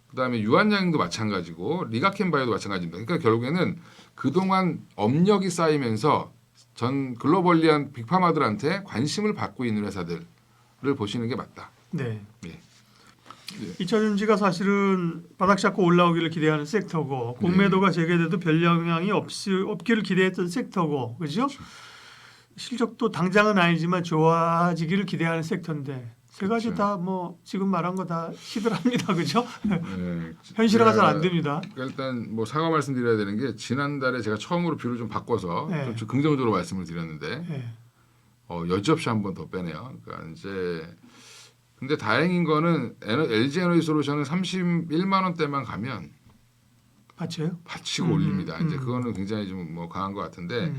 그다음에 유한양도 마찬가지고 리가켄 바이오도 마찬가지입니다. 그러니까 결국에는 그동안 업력이 쌓이면서 전 글로벌리한 빅파마들한테 관심을 받고 있는 회사들을 보시는 게 맞다. 네. 예. 2차 전지가 사실은 바닥 잡고 올라오기를 기대하는 섹터고 공매도가 재개돼도 별 영향이 없기를 기대했던 섹터고 그죠? 그렇죠. 실적도 당장은 아니지만 좋아지기를 기대하는 섹터인데 세 가지 다 뭐 지금 말한 거 다 시들합니다, 그죠? 네. 현실화가 잘 안 됩니다. 일단 뭐 사과 말씀드려야 되는 게 지난달에 제가 처음으로 뷰를 좀 바꿔서 좀 긍정적으로 말씀을 드렸는데 여지없이 한 번 더 빼네요. 그러니까 이제 근데 다행인 거는 LG 에너지 솔루션은 31만 원대만 가면 받쳐요? 받치고 올립니다. 이제 그거는 굉장히 좀 뭐 강한 것 같은데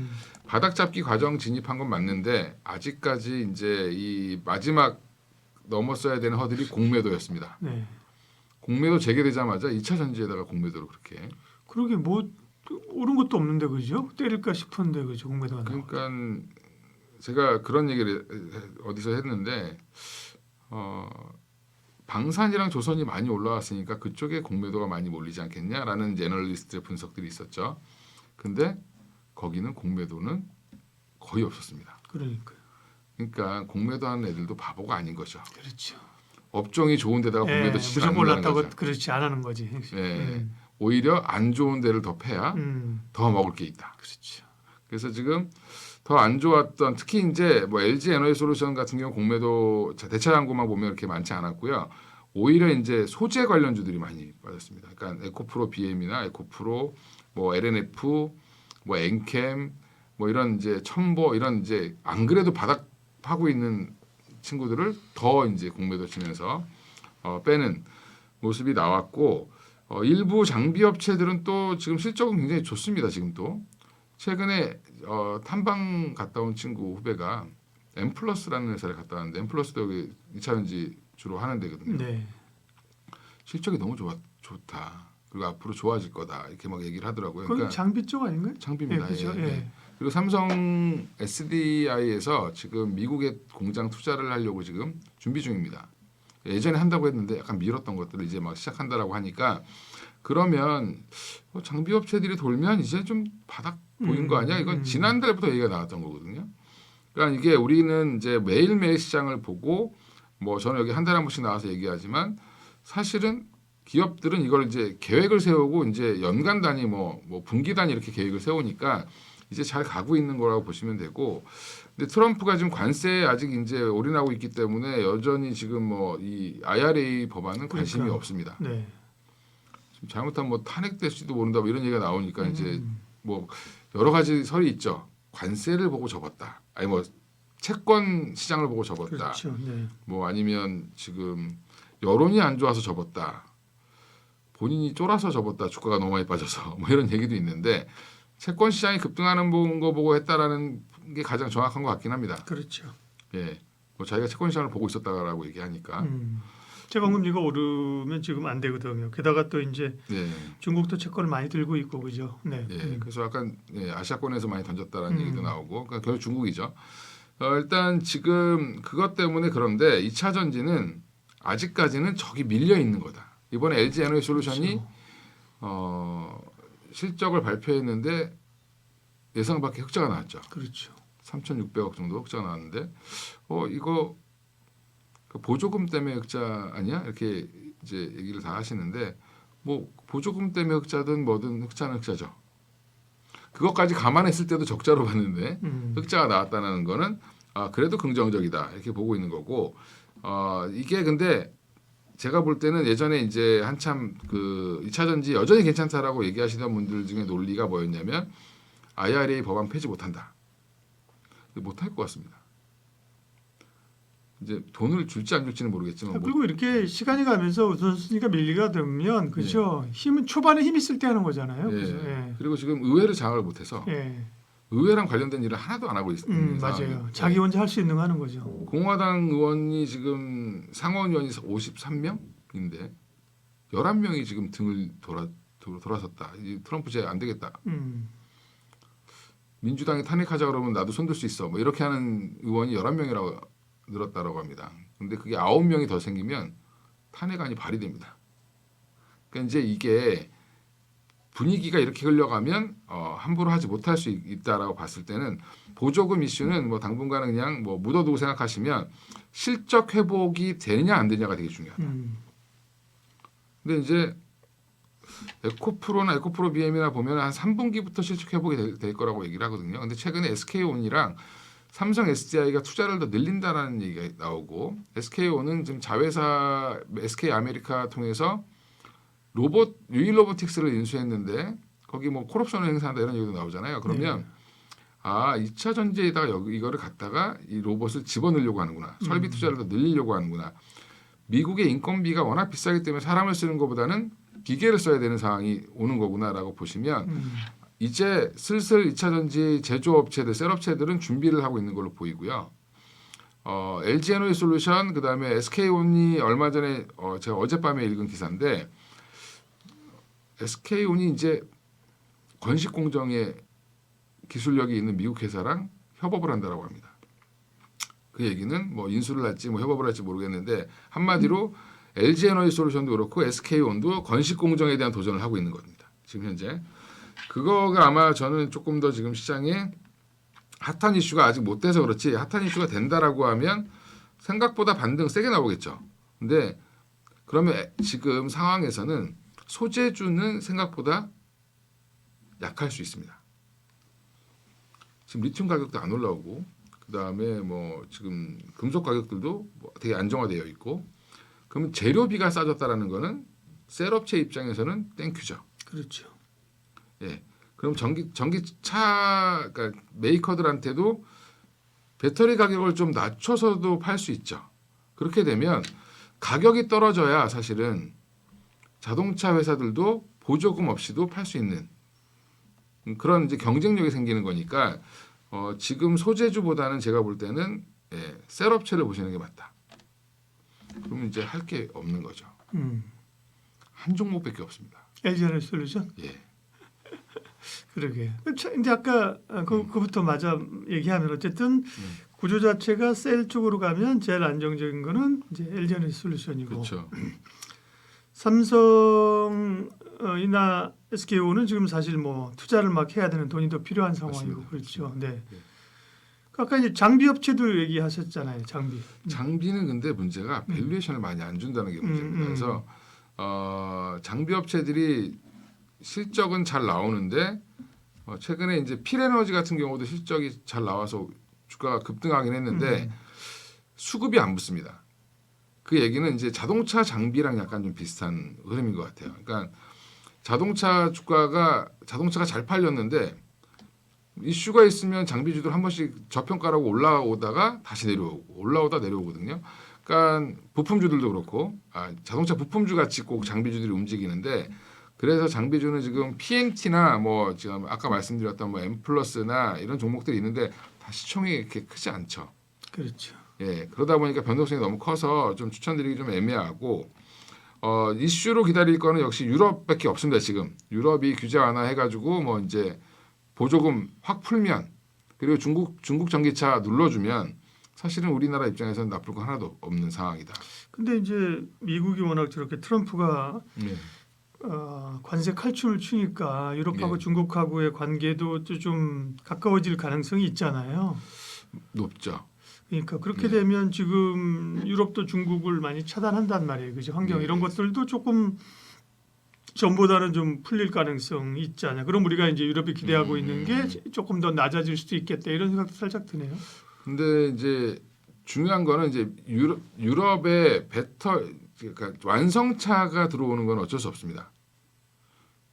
바닥 잡기 과정 진입한 건 맞는데 아직까지 이제 이 마지막 넘었어야 되는 허들이 공매도였습니다. 네. 공매도 재개되자마자 2차 전지에다가 공매도로 그렇게. 그러게 뭐 오른 것도 없는데 그죠? 때릴까 싶은데 그죠? 공매도가 그러니까 제가 그런 얘기를 어디서 했는데 방산이랑 조선이 많이 올라왔으니까 그쪽에 공매도가 많이 몰리지 않겠냐라는 애널리스트의 분석들이 있었죠. 근데 거기는 공매도는 거의 없었습니다. 그러니까 공매도하는 애들도 바보가 아닌 거죠. 그렇죠. 업종이 좋은 데다가 공매도 치지 않는다는 무조건 올랐다고 거죠. 그렇지 안 하는 거지. 오히려 안 좋은 데를 더 패야 더 먹을 게 있다. 그렇죠. 그래서 지금 더 안 좋았던 특히 이제 뭐 LG 에너지 솔루션 같은 경우 공매도 대차 잔고만 보면 이렇게 많지 않았고요. 오히려 이제 소재 관련주들이 많이 빠졌습니다. 그러니까 에코프로 BM이나 에코프로 뭐 LNF 뭐 엔캠 뭐 이런 이제 첨보 이런 이제 안 그래도 바닥 파고 있는 친구들을 더 이제 공매도 치면서 빼는 모습이 나왔고 일부 장비 업체들은 또 지금 실적은 굉장히 좋습니다. 지금 또 최근에 탐방 갔다 온 친구 후배가 엠플러스라는 회사를 갔다 왔는데 엠플러스도 여기 2차 전지 주로 하는 데거든요. 네. 실적이 너무 좋다. 그리고 앞으로 좋아질 거다 이렇게 막 얘기를 하더라고요. 그건 그러니까 장비 쪽 아닌가요? 장비입니다. 그렇죠. 예, 예. 그리고 삼성 SDI에서 지금 미국에 공장 투자를 하려고 지금 준비 중입니다. 예전에 한다고 했는데 약간 미뤘던 것들을 이제 막 시작한다라고 하니까 그러면 장비 업체들이 돌면 이제 좀 바닥 보인 거 아니야? 이건 지난달부터 얘기가 나왔던 거거든요. 그러니까 이게 우리는 이제 매일매일 시장을 보고 뭐 저는 여기 한 달에 한 번씩 나와서 얘기하지만 사실은 기업들은 이걸 이제 계획을 세우고 이제 연간 단위 뭐 분기 단위 이렇게 계획을 세우니까 이제 잘 가고 있는 거라고 보시면 되고, 근데 트럼프가 지금 관세에 아직 이제 올인하고 있기 때문에 여전히 지금 뭐 이 IRA 법안은 관심이 없습니다. 네. 지금 잘못하면 뭐 탄핵될지도 모른다 뭐 이런 얘기가 나오니까 이제 뭐 여러 가지 설이 있죠. 관세를 보고 접었다. 아니 뭐 채권 시장을 보고 접었다. 그렇죠. 네. 뭐 아니면 지금 여론이 안 좋아서 접었다. 본인이 쫄아서 접었다. 주가가 너무 많이 빠져서 뭐 이런 얘기도 있는데 채권 시장이 급등하는 거 보고 했다라는 게 가장 정확한 것 같긴 합니다. 그렇죠. 예, 뭐 자기가 채권 시장을 보고 있었다라고 얘기하니까. 채권금리가 오르면 지금 안 되거든요. 게다가 또 이제 예, 중국도 채권을 많이 들고 있고 그죠. 네. 예. 그래서 약간 아시아권에서 많이 던졌다라는 얘기도 나오고, 그러니까 결국 중국이죠. 일단 지금 그것 때문에 그런데 2차 전지는 아직까지는 저기 밀려 있는 거다. 이번에 LG 에너지 솔루션이 실적을 발표했는데 예상 밖의 흑자가 나왔죠. 그렇죠. 3,600억 정도 흑자가 나왔는데 이거 보조금 때문에 흑자 아니야? 이렇게 이제 얘기를 다 하시는데 뭐 보조금 때문에 흑자든 뭐든 흑자는 흑자죠. 그것까지 감안했을 때도 적자로 봤는데 흑자가 나왔다는 거는 그래도 긍정적이다 이렇게 보고 있는 거고, 이게 근데 제가 볼 때는 예전에 이제 한참 그 2차 전지 여전히 괜찮다라고 얘기하시던 분들 중에 논리가 뭐였냐면 IRA 법안 폐지 못한다. 못할 것 같습니다. 이제 돈을 줄지 안 줄지는 모르겠지만 그리고 이렇게 시간이 가면서 우선순위가 밀리가 되면 그죠. 힘은 초반에 힘이 쓸 때 하는 거잖아요. 그죠? 예. 그리고 지금 의회를 장악을 못해서 예. 의회랑 관련된 일을 하나도 안 하고 있는 맞아요. 상황이에요. 자기 혼자 할 수 있는 거 하는 거죠. 공화당 의원이 지금 상원 의원이 53명인데 11명이 지금 등을 돌아섰다. 이 트럼프제 안 되겠다. 민주당이 탄핵하자 그러면 나도 손들 수 있어. 뭐 이렇게 하는 의원이 11명이라고 늘었다라고 합니다. 근데 그게 9명이 더 생기면 탄핵안이 발의됩니다. 그러니까 이제 이게 분위기가 이렇게 흘러가면 함부로 하지 못할 수 있다라고 봤을 때는 보조금 이슈는 뭐 당분간은 그냥 뭐 묻어두고 생각하시면 실적 회복이 되느냐 안 되느냐가 되게 중요하다. 근데 이제 에코프로나 에코프로 BM이나 보면 한 3분기부터 실적 회복이 될 거라고 얘기를 하거든요. 근데 최근에 SK온이랑 삼성 SDI가 투자를 더 늘린다라는 얘기가 나오고, SK온은 지금 자회사 SK 아메리카 통해서 유일 로보틱스를 인수했는데 거기 뭐 콜옵션을 행사한다 이런 얘기도 나오잖아요. 그러면 2차 전지에다가 이거를 갖다가 이 로봇을 집어넣으려고 하는구나. 설비 투자를 더 늘리려고 하는구나. 미국의 인건비가 워낙 비싸기 때문에 사람을 쓰는 것보다는 기계를 써야 되는 상황이 오는 거구나라고 보시면 이제 슬슬 2차 전지 제조업체들, 셀업체들은 준비를 하고 있는 걸로 보이고요. LG 에너지 솔루션 그다음에 SK온이 얼마 전에 제가 어젯밤에 읽은 기사인데 SK온이 이제 건식 공정에 기술력이 있는 미국 회사랑 협업을 한다라고 합니다. 그 얘기는 뭐 인수를 할지 뭐 협업을 할지 모르겠는데 한마디로 LG 에너지 솔루션도 그렇고 SK온도 건식 공정에 대한 도전을 하고 있는 겁니다. 지금 현재 그거가 아마 저는 조금 더 지금 시장에 핫한 이슈가 아직 못 돼서 그렇지 핫한 이슈가 된다라고 하면 생각보다 반등 세게 나오겠죠. 근데 그러면 지금 상황에서는 소재주는 생각보다 약할 수 있습니다. 지금 리튬 가격도 안 올라오고 그다음에 뭐 지금 금속 가격들도 뭐 되게 안정화되어 있고, 그러면 재료비가 싸졌다라는 거는 셀업체 입장에서는 땡큐죠. 그렇죠. 예. 그럼 전기차 그러니까 메이커들한테도 배터리 가격을 좀 낮춰서도 팔 수 있죠. 그렇게 되면 가격이 떨어져야 사실은 자동차 회사들도 보조금 없이도 팔 수 있는 그런 이제 경쟁력이 생기는 거니까 지금 소재주보다는 제가 볼 때는 셀업체를 보시는 게 맞다. 그러면 이제 할 게 없는 거죠. 한 종목밖에 없습니다. LG에너지솔루션. 예. 그러게. 근데 아까 그부터 맞아 얘기하면 어쨌든 구조 자체가 셀 쪽으로 가면 제일 안정적인 거는 이제 LG에너지솔루션이고. 그렇죠. 삼성이나 SKO는 지금 사실 뭐 투자를 막 해야 되는 돈이 더 필요한 상황이고 맞습니다. 그렇죠. 맞습니다. 네. 아까 이제 장비 업체도 얘기하셨잖아요. 장비. 장비는 근데 문제가 밸류에이션을 많이 안 준다는 게 문제입니다. 그래서 장비 업체들이 실적은 잘 나오는데 최근에 이제 필에너지 같은 경우도 실적이 잘 나와서 주가가 급등하긴 했는데 수급이 안 붙습니다. 그 얘기는 이제 자동차 장비랑 약간 좀 비슷한 흐름인 것 같아요. 그러니까 자동차가 잘 팔렸는데 이슈가 있으면 장비주들 한 번씩 저평가라고 올라오다가 다시 내려오고 올라오다 내려오거든요. 그러니까 부품주들도 그렇고 자동차 부품주 같이 꼭 장비주들이 움직이는데 그래서 장비주는 지금 PMT나 뭐 지금 아까 말씀드렸던 뭐 M+나 이런 종목들이 있는데 다 시총이 이렇게 크지 않죠. 그렇죠. 예, 그러다 보니까 변동성이 너무 커서 좀 추천드리기 좀 애매하고 이슈로 기다릴 거는 역시 유럽밖에 없습니다. 지금 유럽이 규제 완화해가지고 뭐 이제 보조금 확 풀면 그리고 중국 전기차 눌러주면 사실은 우리나라 입장에서는 나쁠 거 하나도 없는 상황이다. 근데 이제 미국이 워낙 저렇게 트럼프가 네. 관세 칼춤을 추니까 유럽하고 예. 중국하고의 관계도 좀 가까워질 가능성이 있잖아요. 높죠. 그러니까 그렇게 네. 되면 지금 유럽도 중국을 많이 차단한단 말이에요. 그죠? 환경 네. 이런 것들도 조금 전보다는 좀 풀릴 가능성이 있잖아요. 그럼 우리가 이제 유럽이 기대하고 있는 게 조금 더 낮아질 수도 있겠다 이런 생각도 살짝 드네요. 근데 이제 중요한 거는 이제 유럽의 그러니까 완성차가 들어오는 건 어쩔 수 없습니다.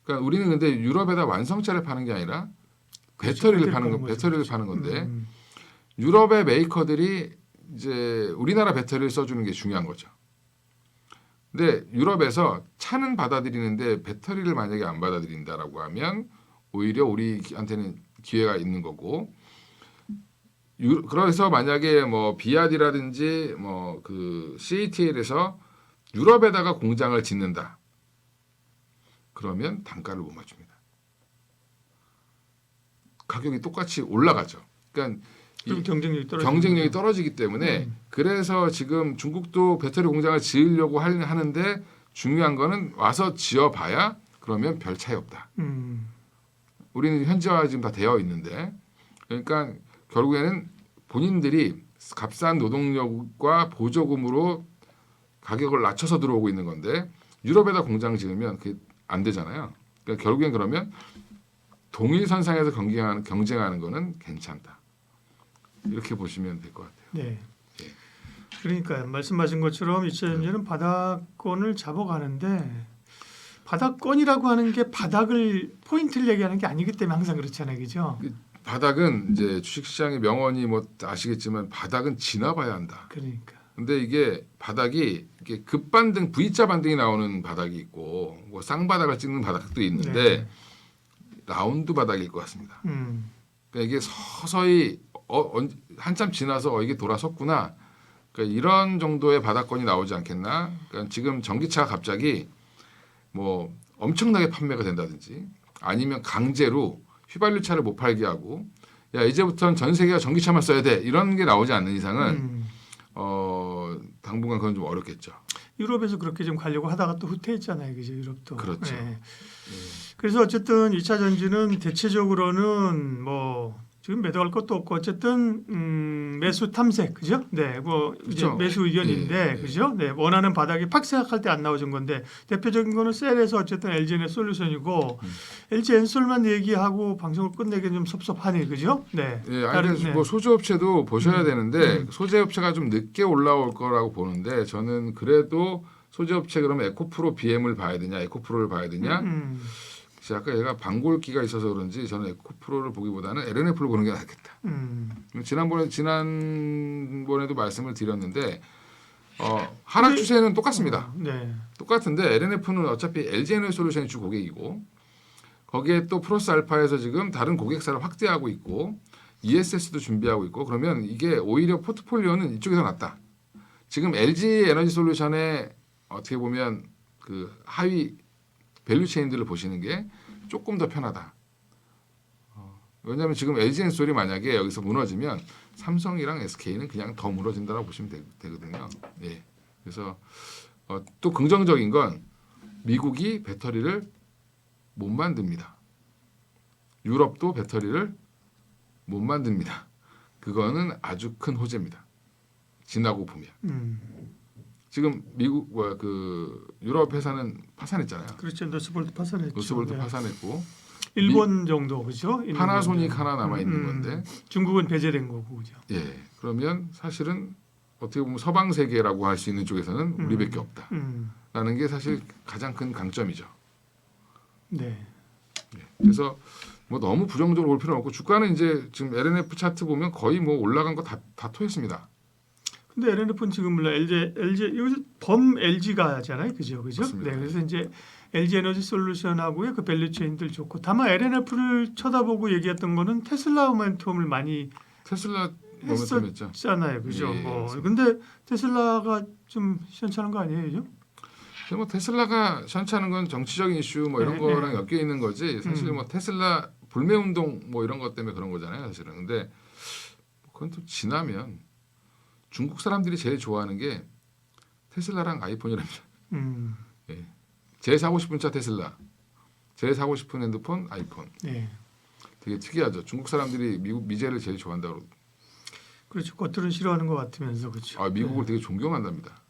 그러니까 우리는 근데 유럽에다 완성차를 파는 게 아니라 배터리를 파는 건데 유럽의 메이커들이 이제 우리나라 배터리를 써주는 게 중요한 거죠. 근데 유럽에서 차는 받아들이는데 배터리를 만약에 안 받아들인다라고 하면 오히려 우리한테는 기회가 있는 거고. 그래서 만약에 뭐 비아디라든지 뭐 그 CATL에서 유럽에다가 공장을 짓는다. 그러면 단가를 못 맞춥니다. 가격이 똑같이 올라가죠. 그러니까 좀 경쟁력이 떨어지기 때문에 그래서 지금 중국도 배터리 공장을 지으려고 하는데 중요한 거는 와서 지어봐야 그러면 별 차이 없다. 우리는 현지화 지금 다 되어 있는데 그러니까 결국에는 본인들이 값싼 노동력과 보조금으로 가격을 낮춰서 들어오고 있는 건데 유럽에다 공장 지으면 그게 안 되잖아요. 그러니까 결국엔 그러면 동일선상에서 경쟁하는 거는 괜찮다. 이렇게 보시면 될 것 같아요. 네. 예. 그러니까 말씀하신 것처럼 2000년은 바닥권을 잡아가는데 바닥권이라고 하는 게 바닥을 포인트를 얘기하는 게 아니기 때문에 항상 그렇잖아요, 그죠? 바닥은 이제 주식시장의 명언이 뭐 아시겠지만 바닥은 지나봐야 한다. 그러니까. 근데 이게 바닥이 이게 급반등, V자 반등이 나오는 바닥이 있고 뭐 쌍바닥을 찍는 바닥도 있는데 네. 라운드 바닥일 것 같습니다. 음. 그러니까 이게 서서히 한참 지나서 이게 돌아섰구나. 그러니까 이런 정도의 바닥권이 나오지 않겠나. 그러니까 지금 전기차가 갑자기 뭐 엄청나게 판매가 된다든지 아니면 강제로 휘발유차를 못 팔게 하고 야 이제부터는 전 세계가 전기차만 써야 돼 이런 게 나오지 않는 이상은 당분간 그건 좀 어렵겠죠. 유럽에서 그렇게 좀 가려고 하다가 또 후퇴했잖아요, 그죠? 유럽도. 그렇죠. 네. 그래서 어쨌든 2차 전지는 대체적으로는 뭐 지금 매도할 것도 없고 어쨌든 매수 탐색, 그죠? 네, 뭐 이제 그렇죠. 매수 의견인데, 예. 그죠? 네, 원하는 바닥이 팍 생각할 때 안 나오는 건데 대표적인 거는 셀에서 어쨌든 LG에너지솔루션이고 LG엔솔만 얘기하고 방송을 끝내기는 좀 섭섭하네, 그죠? 네. 예, 아니 뭐 소재업체도 보셔야 되는데 소재업체가 좀 늦게 올라올 거라고 보는데 저는 그래도 소재업체 그러면 에코프로 BM을 봐야 되냐, 에코프로를 봐야 되냐? 아까 얘가 반골기가 있어서 그런지 저는 에코프로를 보기보다는 LNF를 보는 게 낫겠다. 지난번에도 말씀을 드렸는데 하락 추세는 똑같습니다. 네. 똑같은데 LNF는 어차피 LG에너지솔루션이 주 고객이고 거기에 또 플러스 알파에서 지금 다른 고객사를 확대하고 있고 ESS도 준비하고 있고 그러면 이게 오히려 포트폴리오는 이쪽에서 낫다. 지금 LG에너지솔루션의 어떻게 보면 그 하위 밸류 체인들을 보시는 게 조금 더 편하다. 왜냐하면 지금 LG엔솔이 만약에 여기서 무너지면 삼성이랑 SK는 그냥 더 무너진다라고 보시면 되거든요. 예. 그래서 또 긍정적인 건 미국이 배터리를 못 만듭니다. 유럽도 배터리를 못 만듭니다. 그거는 아주 큰 호재입니다. 지나고 보면. 지금 미국 그 유럽 회사는 파산했잖아요. 그렇죠. 노스볼트 파산했죠. 노스볼트 파산했고 일본 정도 그죠? 파나소닉 하나 남아 있는 건데 중국은 배제된 거고 그죠? 예. 그러면 사실은 어떻게 보면 서방 세계라고 할 수 있는 쪽에서는 우리밖에 없다라는 게 사실 가장 큰 강점이죠. 네. 예. 그래서 뭐 너무 부정적으로 볼 필요는 없고 주가는 이제 지금 LNF 차트 보면 거의 뭐 올라간 거 다 토했습니다. 근데 LNF는 지금 물론 LG 여기서 범 LG가 하잖아요, 그죠? 맞습니다. 네, 그래서 이제 LG 에너지 솔루션하고의 그 밸류 체인들 좋고, 다만 LNF를 쳐다보고 얘기했던 거는 테슬라 모멘텀을 많이 테슬라 모멘텀이었죠. 했잖아요, 그죠? 예, 뭐 맞습니다. 근데 테슬라가 좀 시원찮은 거 아니에요, 그죠? 근데 뭐 테슬라가 시원찮은 건 정치적인 이슈 뭐 이런 네, 거랑 네. 엮여 있는 거지. 사실 뭐 테슬라 불매 운동 뭐 이런 것 때문에 그런 거잖아요, 사실은. 근데 그건 또 지나면 중국 사람들이 제일 좋아하는 게 테슬라랑 아이폰이랍니다. 예. 제일 사고 싶은 차 테슬라, 제일 사고 싶은 핸드폰 아이폰. 네. 되게 특이하죠. 중국 사람들이 미국 미제를 제일 좋아한다고. 그렇죠. 겉으로는 싫어하는 것 같으면서 그렇죠. 아, 미국을 되게 존경한답니다.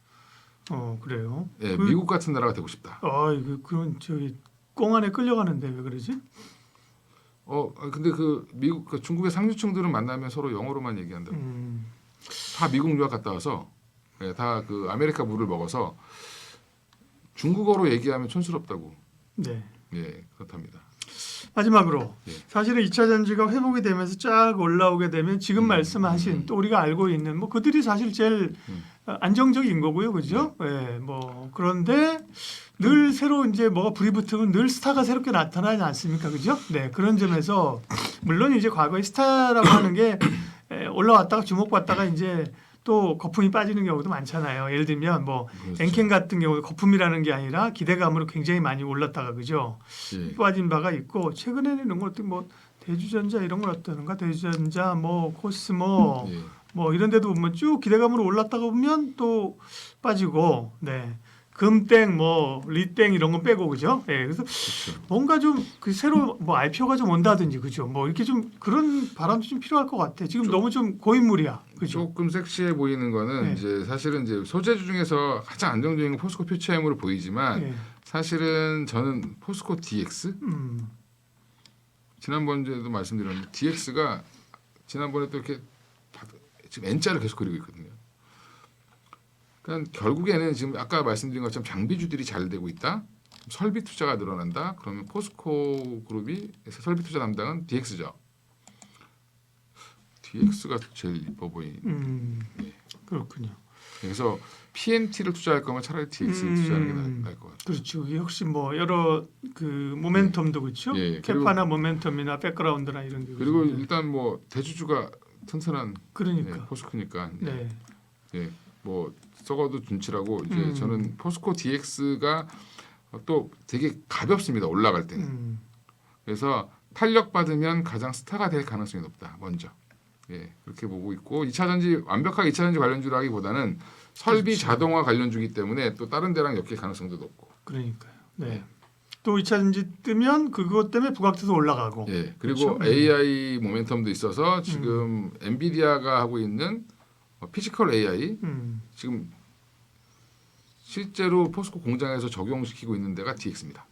그래요. 예, 미국 같은 나라가 되고 싶다. 이거 그런 저기 꽁 안에 끌려가는데 왜 그러지? 근데 그 미국 그 중국의 상류층들은 만나면 서로 영어로만 얘기한다고. 다 미국 유학 갔다 와서 예, 다 그 아메리카 물을 먹어서 중국어로 얘기하면 촌스럽다고. 네. 예, 그렇답니다. 마지막으로 예. 사실은 2차 전지가 회복이 되면서 쫙 올라오게 되면 지금 말씀하신 또 우리가 알고 있는 뭐 그들이 사실 제일 안정적인 거고요, 그죠? 예, 뭐 그런데 늘 새로 이제 뭐가 불이 붙으면 늘 스타가 새롭게 나타나지 않습니까, 그죠? 네, 그런 점에서 물론 이제 과거에 스타라고 하는 게 올라왔다가 주목받다가 이제 또 거품이 빠지는 경우도 많잖아요. 예를 들면 뭐 그렇죠. 엔캔 같은 경우 거품이라는 게 아니라 기대감으로 굉장히 많이 올랐다가 그죠? 예. 빠진 바가 있고 최근에는 이런 것들 뭐 대주전자 이런 걸 어떠는가 대주전자 뭐 코스모 예. 뭐 이런 데도 보면 쭉 기대감으로 올랐다가 보면 또 빠지고 네. 금땡 뭐 리땡 이런 거 빼고 그죠? 예. 그래서 그렇죠. 뭔가 좀 그 새로 뭐 IPO가 좀 온다든지 그죠? 뭐 이렇게 좀 그런 바람도 좀 필요할 것 같아. 지금 너무 좀 고인물이야. 그죠? 조금 섹시해 보이는 거는 네. 이제 사실은 이제 소재주 중에서 가장 안정적인 건 포스코 퓨처엠으로 보이지만 예. 사실은 저는 포스코 DX 지난번에도 말씀드렸는데 DX가 지난번에 또 이렇게 지금 N자를 계속 그리고 있거든요. 그러니까 결국에는 지금 아까 말씀드린 것처럼 장비주들이 잘 되고 있다. 설비 투자가 늘어난다. 그러면 포스코 그룹이 설비 투자 담당은 DX죠. DX가 제일 이뻐 보이는. 그렇군요. 그래서 PMT를 투자할 거면 차라리 DX 투자하는 게 나을 것 같아요. 그렇죠. 이게 혹시 뭐 여러 그 모멘텀도 그렇죠. 예, 캐파나 모멘텀이나 백그라운드나 이런 게 그리고 그렇죠. 일단 뭐 대주주가 튼튼한 그러니까. 예, 포스코니까 네. 예, 뭐 썩어도 준치라고 이제 저는 포스코 DX가 또 되게 가볍습니다. 올라갈 때는. 그래서 탄력 받으면 가장 스타가 될 가능성이 높다. 먼저. 예, 그렇게 보고 있고 2차 전지 완벽하게 2차 전지 관련주라기보다는 설비 그렇죠. 자동화 관련주기 때문에 또 다른 데랑 엮일 가능성도 높고. 그러니까요. 네. 또 2차 전지 뜨면 그것 때문에 부각돼서 올라가고. 예, 그리고 그렇죠? AI 모멘텀도 있어서 지금 엔비디아가 하고 있는 피지컬 AI 지금 실제로 포스코 공장에서 적용시키고 있는 데가 DX입니다.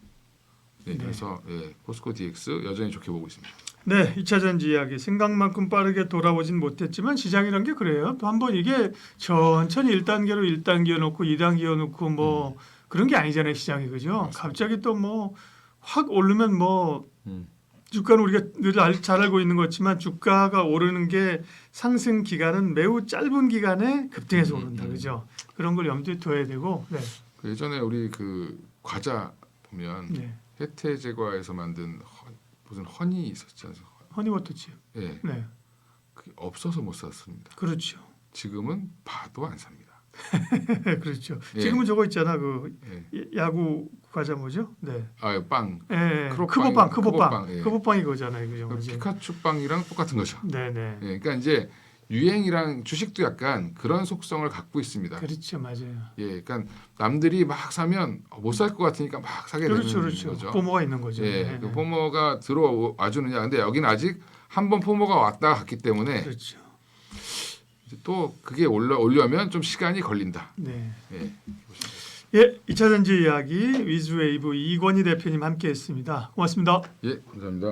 예, 네. 그래서 예, 포스코 DX 여전히 좋게 보고 있습니다. 네, 2차 전지 이야기 생각만큼 빠르게 돌아오진 못했지만 시장이란 게 그래요. 또 한번 이게 천천히 1단계로 1단계 놓고 2단계 놓고 뭐 그런 게 아니잖아요, 시장이 그죠? 맞습니다. 갑자기 또 뭐 확 오르면 뭐 음. 주가는 우리가 늘 잘 알고 있는 것지만 주가가 오르는 게 상승 기간은 매우 짧은 기간에 급등해서 오른다, 그죠? 그런 걸 염두에 둬야 되고, 네, 그 예전에 우리 그 과자 보면 네, 혜태 제과에서 만든 무슨 허니 있었지 않습니까? 허니버터칩, 예, 네, 그게 없어서 못 샀습니다. 그렇죠, 지금은 봐도 안 삽니다. 그렇죠. 예. 지금은 저거 있잖아, 그 예. 야구 과자 뭐죠? 네. 아, 빵. 예. 크로빵, 크보빵. 예. 크보빵이 그거잖아요. 그죠? 피카츄 빵이랑 똑같은 거죠. 네네. 예, 그러니까 이제 유행이랑 주식도 약간 그런 속성을 갖고 있습니다. 그렇죠, 맞아요. 예, 그러니까 남들이 막 사면 못 살 것 같으니까 막 사게 되는 그렇죠. 거죠. 포모가 있는 거죠. 예, 네. 그 포모가 들어와 주느냐. 근데 여기는 아직 한 번 포모가 왔다 갔기 때문에 그렇죠. 이제 또 그게 올려면 좀 시간이 걸린다. 네. 예. 예, 2차 전지 이야기 위즈웨이브 이권희 대표님 함께했습니다. 고맙습니다. 예, 감사합니다.